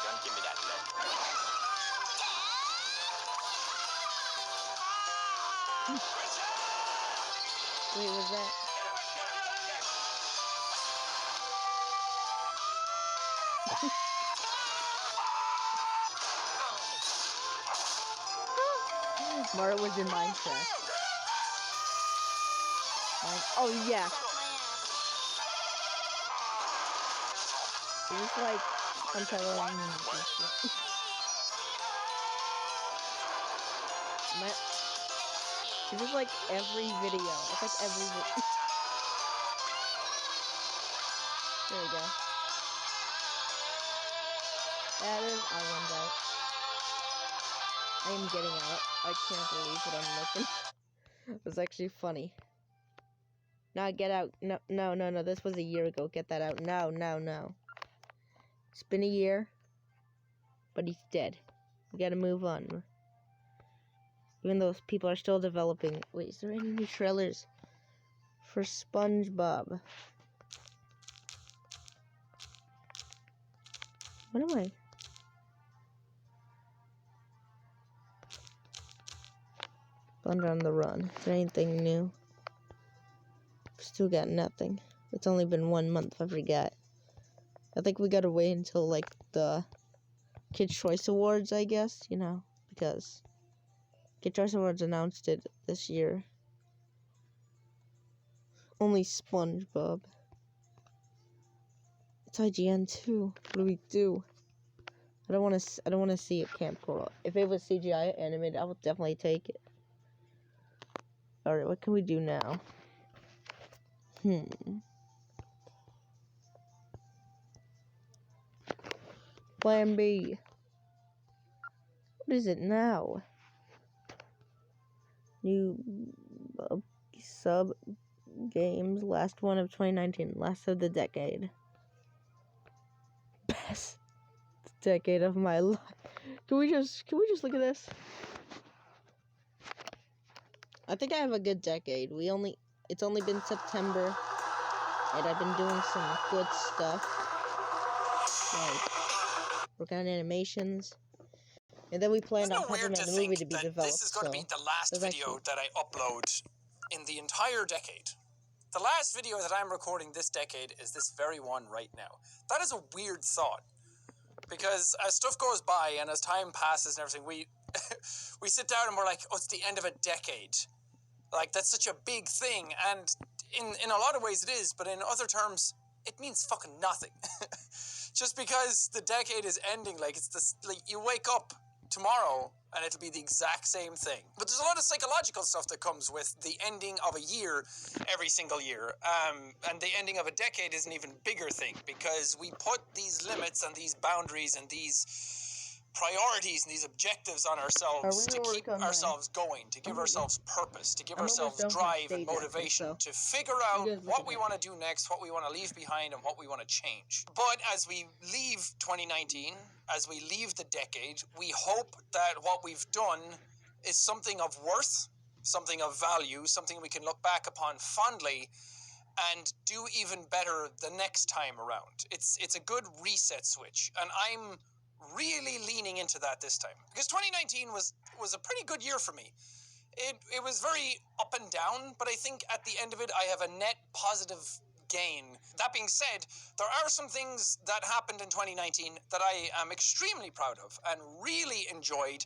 Don't give me that look. Wait, was that? Mario was in Minecraft. Oh yeah. Is this like I'm telling This is like every video. It's like every video. There we go. That is, I went out. I am getting out. I can't believe what I'm looking. It was actually funny. Now get out. No. This was a year ago. Get that out. No. It's been a year. But he's dead. We gotta move on. Even though people are still developing. Wait, is there any new trailers for SpongeBob? What am I? Thunder on the Run. Is there anything new? Still got nothing. It's only been 1 month. I forgot. I think we gotta wait until like the Kids' Choice Awards, I guess. You know, because Kids' Choice Awards announced it this year. Only SpongeBob. It's IGN too. What do we do? I don't want to see a Camp Coral. If it was CGI animated, I would definitely take it. All right, what can we do now? Plan B. What is it now? New sub games. Last one of 2019. Last of the decade. Best decade of my life. Can we just look at this? I think I have a good decade. It's only been September, and I've been doing some good stuff, like working on animations, and then we planned on Peppermint the movie to be developed. This is going to be the last that's video that I upload in the entire decade. The last video that I'm recording this decade is this very one right now. That is a weird thought, because as stuff goes by and as time passes and everything, we we sit down and we're like, oh, it's the end of a decade. Like, that's such a big thing, and in a lot of ways it is, but in other terms, it means fucking nothing. Just because the decade is ending, like, it's this, like, you wake up tomorrow and it'll be the exact same thing. But there's a lot of psychological stuff that comes with the ending of a year every single year. And the ending of a decade is an even bigger thing, because we put these limits and these boundaries and these priorities and these objectives on ourselves to keep ourselves going, to give ourselves purpose, to give ourselves drive and motivation, to figure out what we want to do next, what we want to leave behind, and what we want to change. But as we leave 2019, as we leave the decade, we hope that what we've done is something of worth, something of value, something we can look back upon fondly and do even better the next time around. It's a good reset switch, and I'm really leaning into that this time, because 2019 was a pretty good year for me. it was very up and down, but I think at the end of it, I have a net positive gain. That being said, there are some things that happened in 2019 that I am extremely proud of and really enjoyed,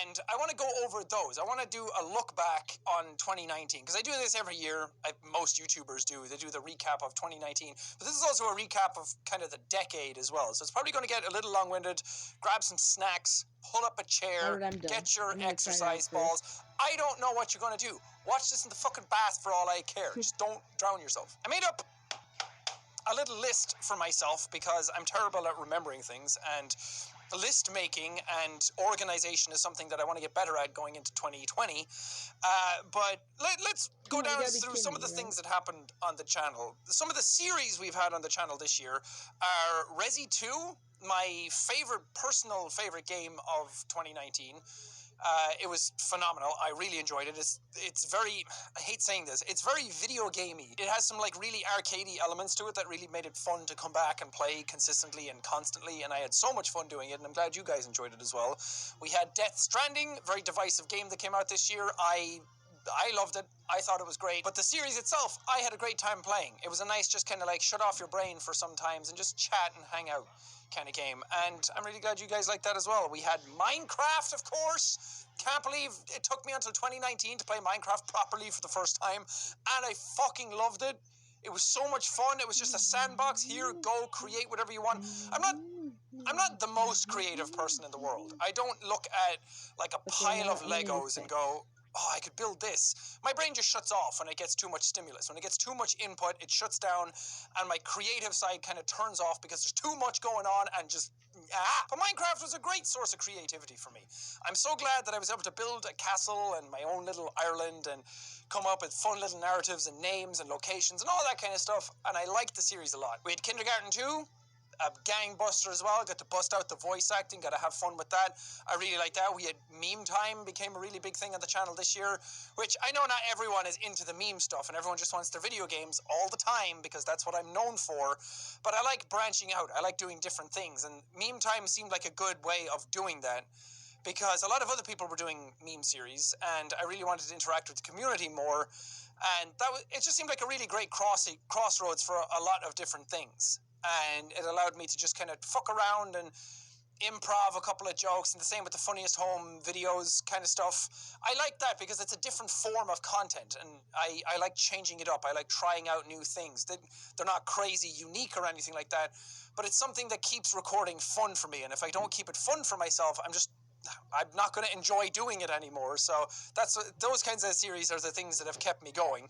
and I want to go over those. I want to do a look back on 2019, because I do this every year. Most YouTubers do. They do the recap of 2019, but this is also a recap of kind of the decade as well, so it's probably going to get a little long-winded. Grab some snacks, pull up a chair, Alright, I'm done. get your I'm gonna try it out exercise balls. I don't know what you're going to do. Watch this in the fucking bath for all I care. Just don't drown yourself. I made up a little list for myself because I'm terrible at remembering things, and list making and organization is something that I want to get better at going into 2020. But let's go Come on, you down gotta be through kidding some of the me, things that happened on the channel. Some of the series we've had on the channel this year are Resi 2, my personal favorite game of 2019. It was phenomenal. I really enjoyed it. It's very, I hate saying this, it's very video gamey. It has some like really arcadey elements to it that really made it fun to come back and play consistently and constantly, and I had so much fun doing it, and I'm glad you guys enjoyed it as well. We had Death Stranding, very divisive game that came out this year. I loved it. I thought it was great. But the series itself, I had a great time playing. It was a nice just kind of like shut off your brain for some times and just chat and hang out kind of game. And I'm really glad you guys liked that as well. We had Minecraft, of course. Can't believe it took me until 2019 to play Minecraft properly for the first time. And I fucking loved it. It was so much fun. It was just a sandbox. Here, go, create whatever you want. I'm not the most creative person in the world. I don't look at like a pile of Legos and go, oh, I could build this. My brain just shuts off when it gets too much stimulus. When it gets too much input, it shuts down, and my creative side kind of turns off because there's too much going on and just, But Minecraft was a great source of creativity for me. I'm so glad that I was able to build a castle and my own little Ireland and come up with fun little narratives and names and locations and all that kind of stuff, and I liked the series a lot. We had Kindergarten 2, a gangbuster as well. Got to bust out the voice acting, got to have fun with that. I really like that. We had Meme Time, became a really big thing on the channel this year, which I know not everyone is into the meme stuff and everyone just wants their video games all the time because that's what I'm known for, but I like branching out. I like doing different things, and Meme Time seemed like a good way of doing that because a lot of other people were doing meme series and I really wanted to interact with the community more, and it just seemed like a really great crossroads for a lot of different things. And it allowed me to just kind of fuck around and improv a couple of jokes, and the same with the funniest home videos kind of stuff. I like that because it's a different form of content, and I like changing it up. I like trying out new things. They're not crazy unique or anything like that, but it's something that keeps recording fun for me, and if I don't keep it fun for myself, I'm not going to enjoy doing it anymore. So those kinds of series are the things that have kept me going.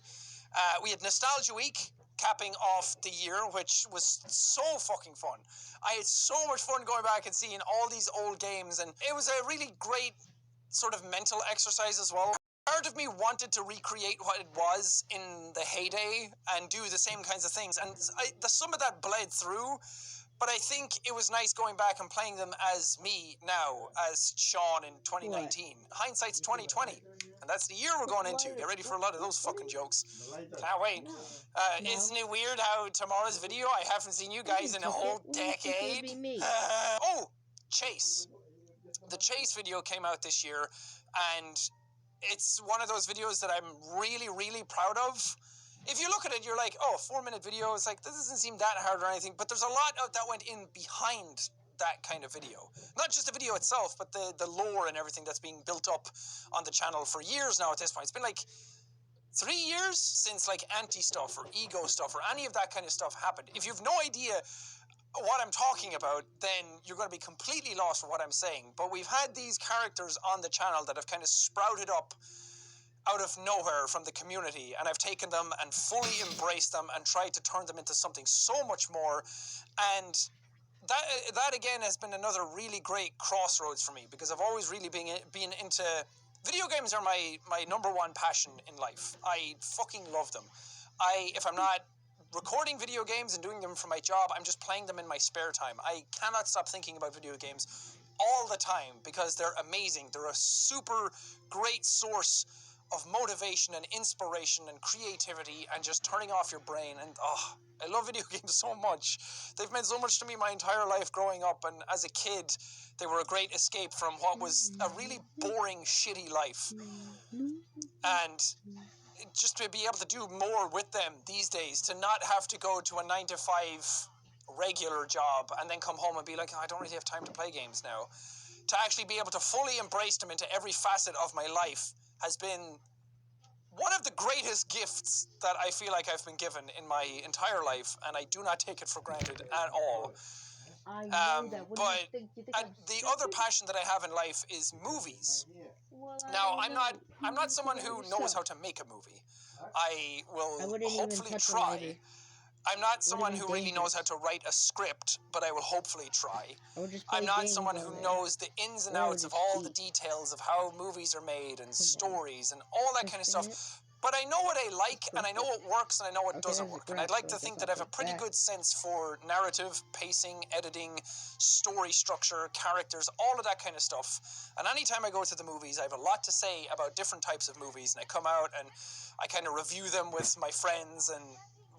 We had Nostalgia Week, capping off the year, which was so fucking fun. I had so much fun going back and seeing all these old games, and it was a really great sort of mental exercise as well. Part of me wanted to recreate what it was in the heyday and do the same kinds of things, and some of that bled through, but I think it was nice going back and playing them as me now, as Sean in 2019. What? Hindsight's 2020. And that's the year we're going into. Get ready for a lot of those fucking jokes. Can't wait. Isn't it weird how tomorrow's video, I haven't seen you guys in a whole decade? Chase. The Chase video came out this year, and it's one of those videos that I'm really, really proud of. If you look at it, you're like, oh, 4-minute video, it's like, this doesn't seem that hard or anything, but there's a lot that went in behind that kind of video. Not just the video itself, but the lore and everything that's being built up on the channel for years now at this point. It's been like 3 years since like anti-stuff or ego stuff or any of that kind of stuff happened. If you've no idea what I'm talking about, then you're going to be completely lost for what I'm saying. But we've had these characters on the channel that have kind of sprouted up out of nowhere from the community, and I've taken them and fully embraced them and tried to turn them into something so much more, and that again has been another really great crossroads for me, because I've always really been into video games. Are my number one passion in life. I fucking love them. If I'm not recording video games and doing them for my job, I'm just playing them in my spare time. I cannot stop thinking about video games all the time because they're amazing. They're a super great source of motivation and inspiration and creativity and just turning off your brain. And I love video games so much. They've meant so much to me my entire life growing up, and as a kid they were a great escape from what was a really boring, shitty life. and just to be able to do more with them these days, to not have to go to a 9-to-5 regular job and then come home and be like, I don't really have time to play games now. To actually be able to fully embrace them into every facet of my life has been one of the greatest gifts that I feel like I've been given in my entire life, and I do not take it for granted at all. I know that. What But do you think the other stupid? passion that I have in life is movies. Well, I Now, don't I'm know. not someone who knows yourself. how to make a movie. I will I wouldn't even hopefully touch a try. lighter. I'm not It someone would've who been really knows how dangerous. to write a script, but I will hopefully try. I would just play I'm not games someone on who there. knows the ins and Or I would outs of just all the eat. details of how movies are made and on. stories and all that kind of Pressing stuff. But I know what I like, and I know what works, and I know what Okay, doesn't there's a work. And I'd graph, like so to I think guess that I have a I'll pretty take good sense for narrative, pacing, editing, story structure, characters, all of that kind of stuff. And anytime I go to the movies, I have a lot to say about different types of movies. And I come out and I kind of review them with my friends, and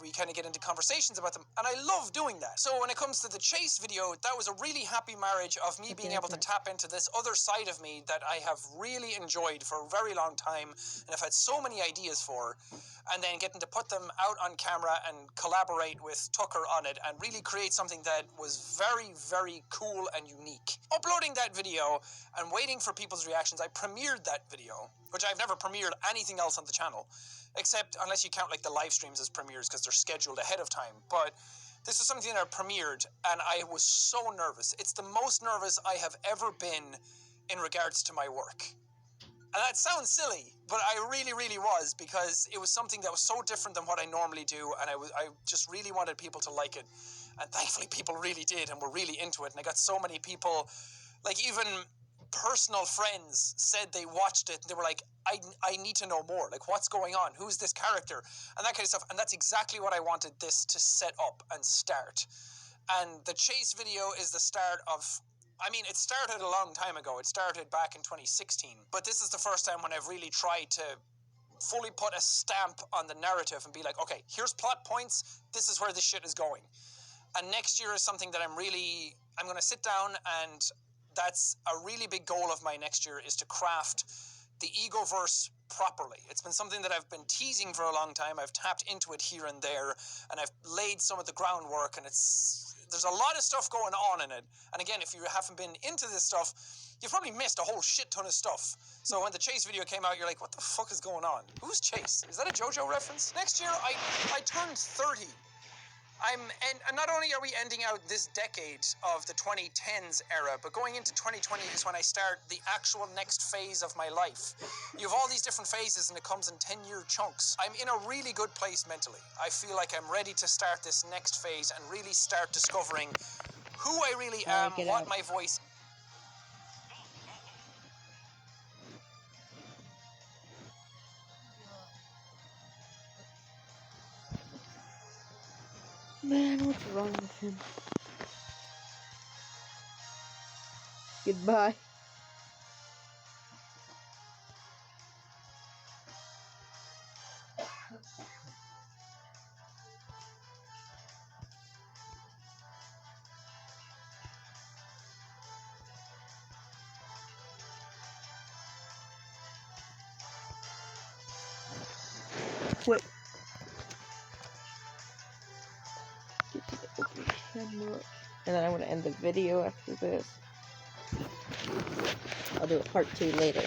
we kind of get into conversations about them, and I love doing that. So when it comes to the chase video, that was a really happy marriage of me being able to tap into this other side of me that I have really enjoyed for a very long time, and I've had so many ideas for, and then getting to put them out on camera and collaborate with Tucker on it and really create something that was very, very cool and unique. Uploading that video and waiting for people's reactions, I premiered that video, which I've never premiered anything else on the channel. Except, unless you count like the live streams as premieres because they're scheduled ahead of time. But this is something that I premiered, and I was so nervous. It's the most nervous I have ever been in regards to my work. And that sounds silly, but I really, really was, because it was something that was so different than what I normally do, and I just really wanted people to like it. And thankfully people really did and were really into it, and I got so many people, like even personal friends said they watched it and they were like, I need to know more. Like, what's going on? Who's this character? And that kind of stuff. And that's exactly what I wanted this to set up and start. And the chase video is the start of, I mean, it started a long time ago. It started back in 2016. But this is the first time when I've really tried to fully put a stamp on the narrative and be like, okay, here's plot points. This is where this shit is going. And next year is something that I'm going to sit down, and that's a really big goal of mine next year, is to craft the Egoverse properly. It's been something that I've been teasing for a long time. I've tapped into it here and there, and I've laid some of the groundwork, and there's a lot of stuff going on in it. And again, if you haven't been into this stuff, you've probably missed a whole shit ton of stuff. So when the Chase video came out, you're like, what the fuck is going on? Who's Chase? Is that a JoJo reference? Next year, I turned 30. And not only are we ending out this decade of the 2010s era, but going into 2020 is when I start the actual next phase of my life. You have all these different phases, and it comes in 10-year chunks. I'm in a really good place mentally. I feel like I'm ready to start this next phase and really start discovering who I really am, what my voice. Man, what's wrong with him? Goodbye. Wait. And then I'm gonna end the video after this. I'll do a part 2 later.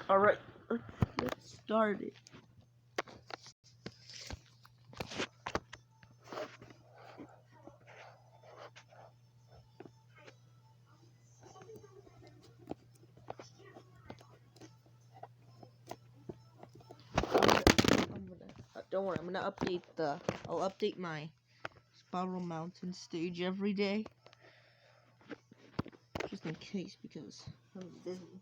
Alright, let's get started. Don't worry, I'm gonna I'll update my Spiral Mountain stage every day. Just in case, because I'm busy.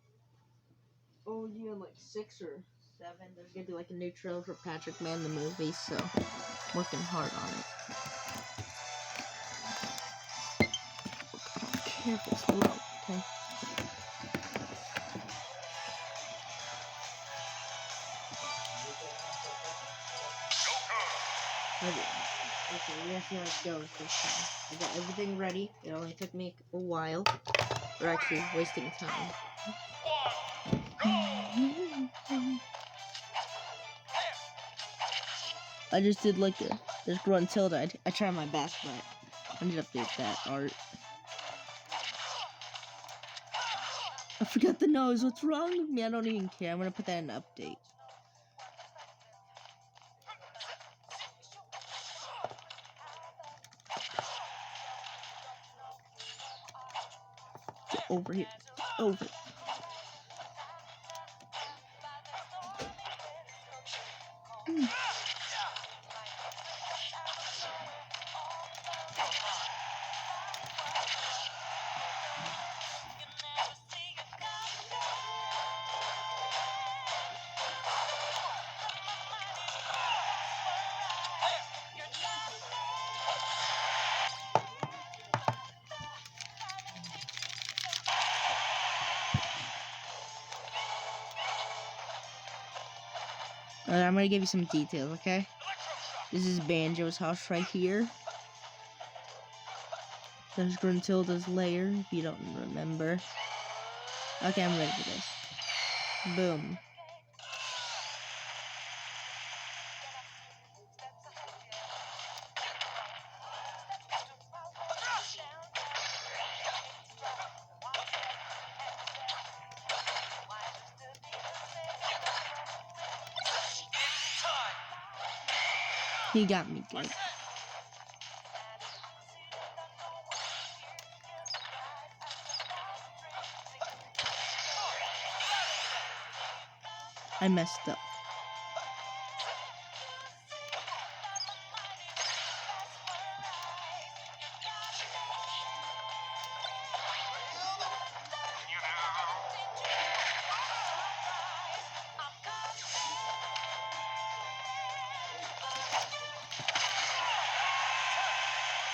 Oh yeah, like 6 or 7. There's gonna be like a new trailer for Patrick Man the movie, so I'm working hard on it. I don't care if it's low, okay? Okay, let's see how it goes this time. I got everything ready. It only took me a while. We're actually wasting time. I just did like this grunt tilde. I tried my best, but I need to update that art. I forgot the nose. What's wrong with me? I don't even care. I'm gonna put that in an update. Get over here. Get over. Alright, I'm gonna give you some details, okay? This is Banjo's house right here. There's Gruntilda's lair, if you don't remember. Okay, I'm ready for this. Boom. He got me good. I messed up.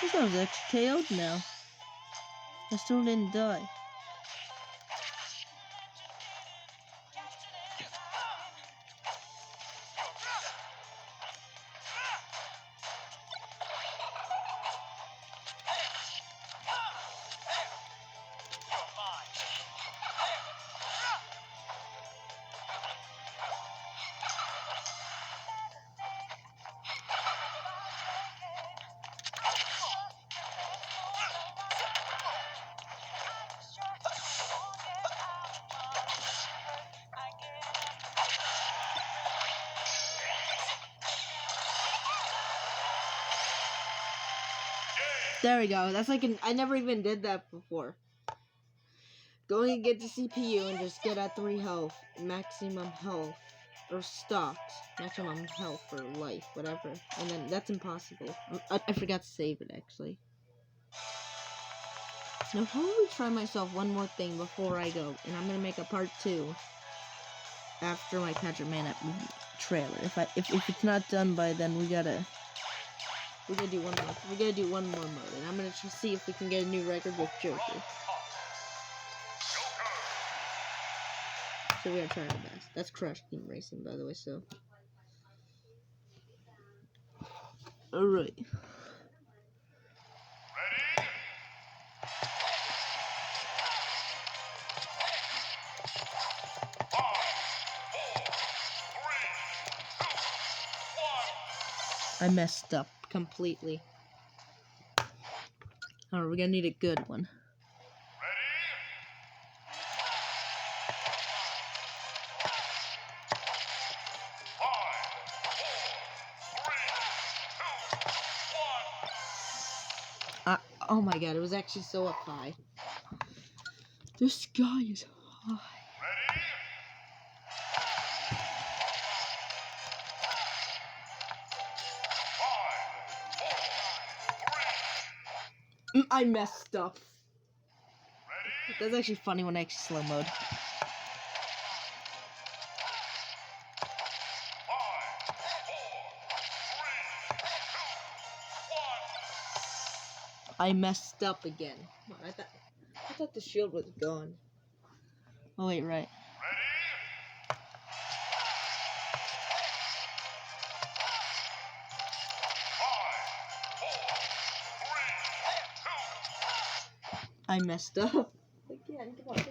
This one's actually KO'd now. I still didn't die. There we go. That's like I never even did that before. Going and get the CPU and just get at 3 health, maximum health, or stocks, maximum health for life, whatever. And then that's impossible. I forgot to save it actually. Now, how about we try myself one more thing before I go, and I'm gonna make a part 2 after my Patrick Man trailer. If it's not done by then, we gotta do one more. We gotta do one more mode, and I'm gonna see if we can get a new record with Joker. So we're gonna try our best. That's Crash Team Racing, by the way. So, all right. I messed up completely. Alright, we're gonna need a good one. Oh my god, it was actually so up high. This guy is high. I messed up. That's actually funny when I actually slow mode. I messed up again. I thought the shield was gone. Oh wait, right. I messed up. Again, come on.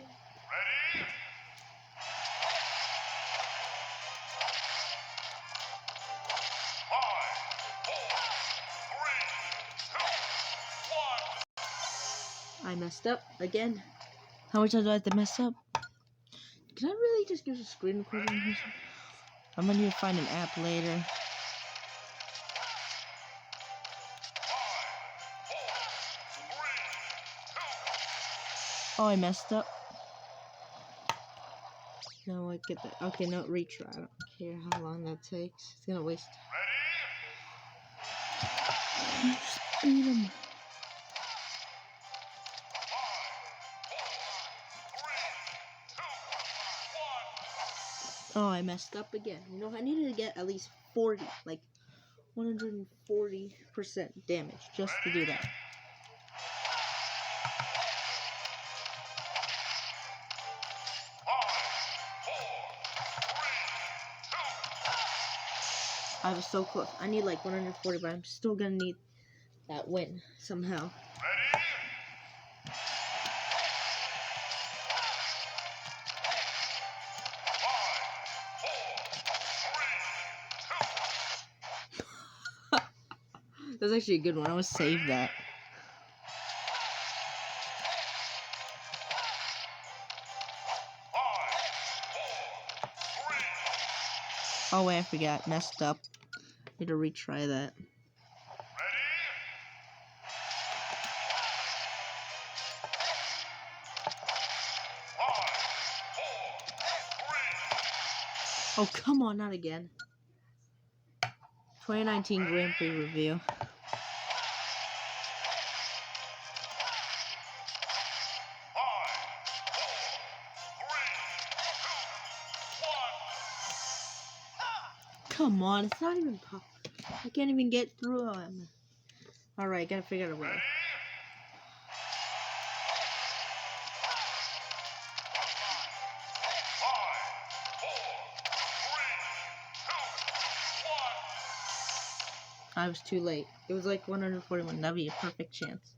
I messed up again. How much times do I have to mess up? Can I really just use a screen recording? I'm gonna need to find an app later. Oh, I messed up. No, I get that. Okay, no, retry. I don't care how long that takes. It's gonna waste. Beat him. Oh, I messed up again. You know, I needed to get at least 40, like 140% damage just to do that. I was so close. I need like 140, but I'm still gonna need that win somehow. That's actually a good one. I would save that. Oh wait, I forgot. Messed up. Need to retry that. Oh, come on, not again. 2019 Grand Prix review. Come on, it's not even possible. I can't even get through him. Alright, gotta figure out a way. I was too late. It was like 141. That'd be a perfect chance.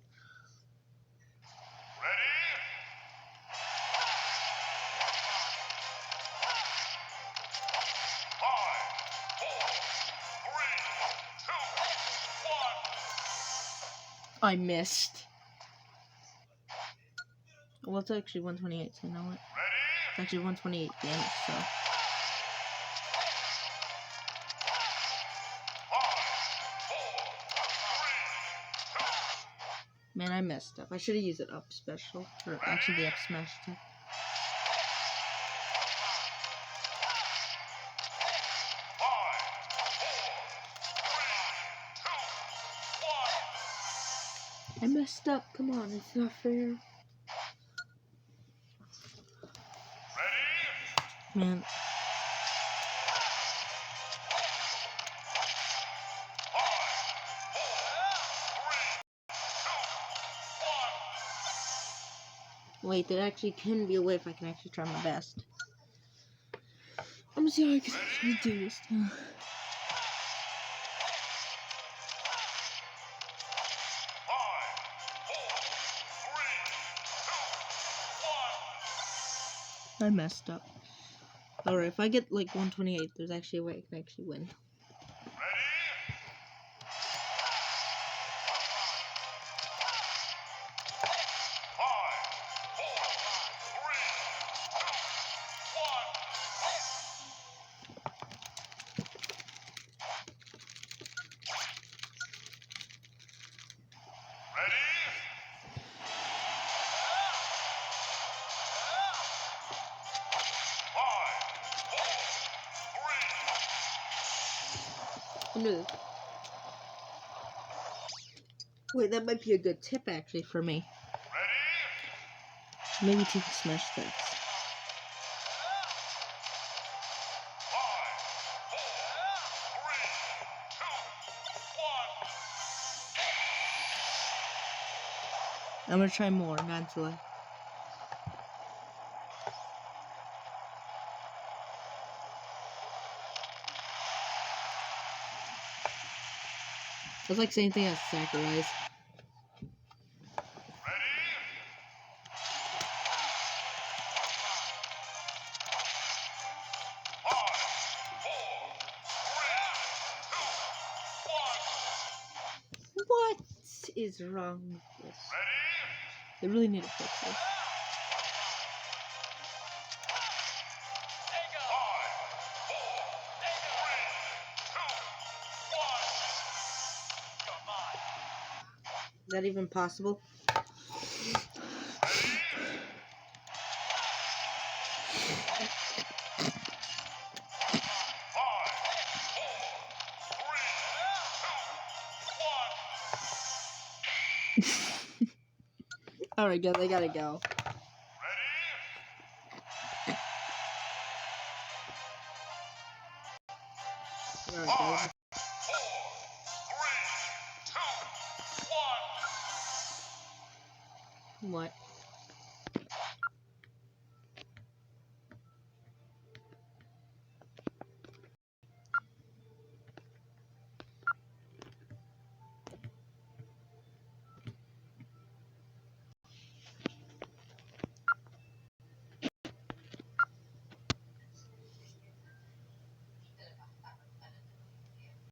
I missed. Well, it's actually 128, so you know what? It's actually 128 damage, so. Man, I messed up. I should have used it up special. Or actually the up smash attack. I messed up. Come on, it's not fair. Man. Wait, there actually can be a way if I can actually try my best. I'm gonna see how I can actually do this now. I messed up. Alright, if I get like 128, there's actually a way I can actually win. No. Wait, that might be a good tip actually for me. Maybe take smash attacks. I'm gonna try more, not until I. It's like same thing as sacrifice. What is wrong with this? They really need to fix this. Is that even possible? Alright, guys, I gotta go. Alright, guys. What?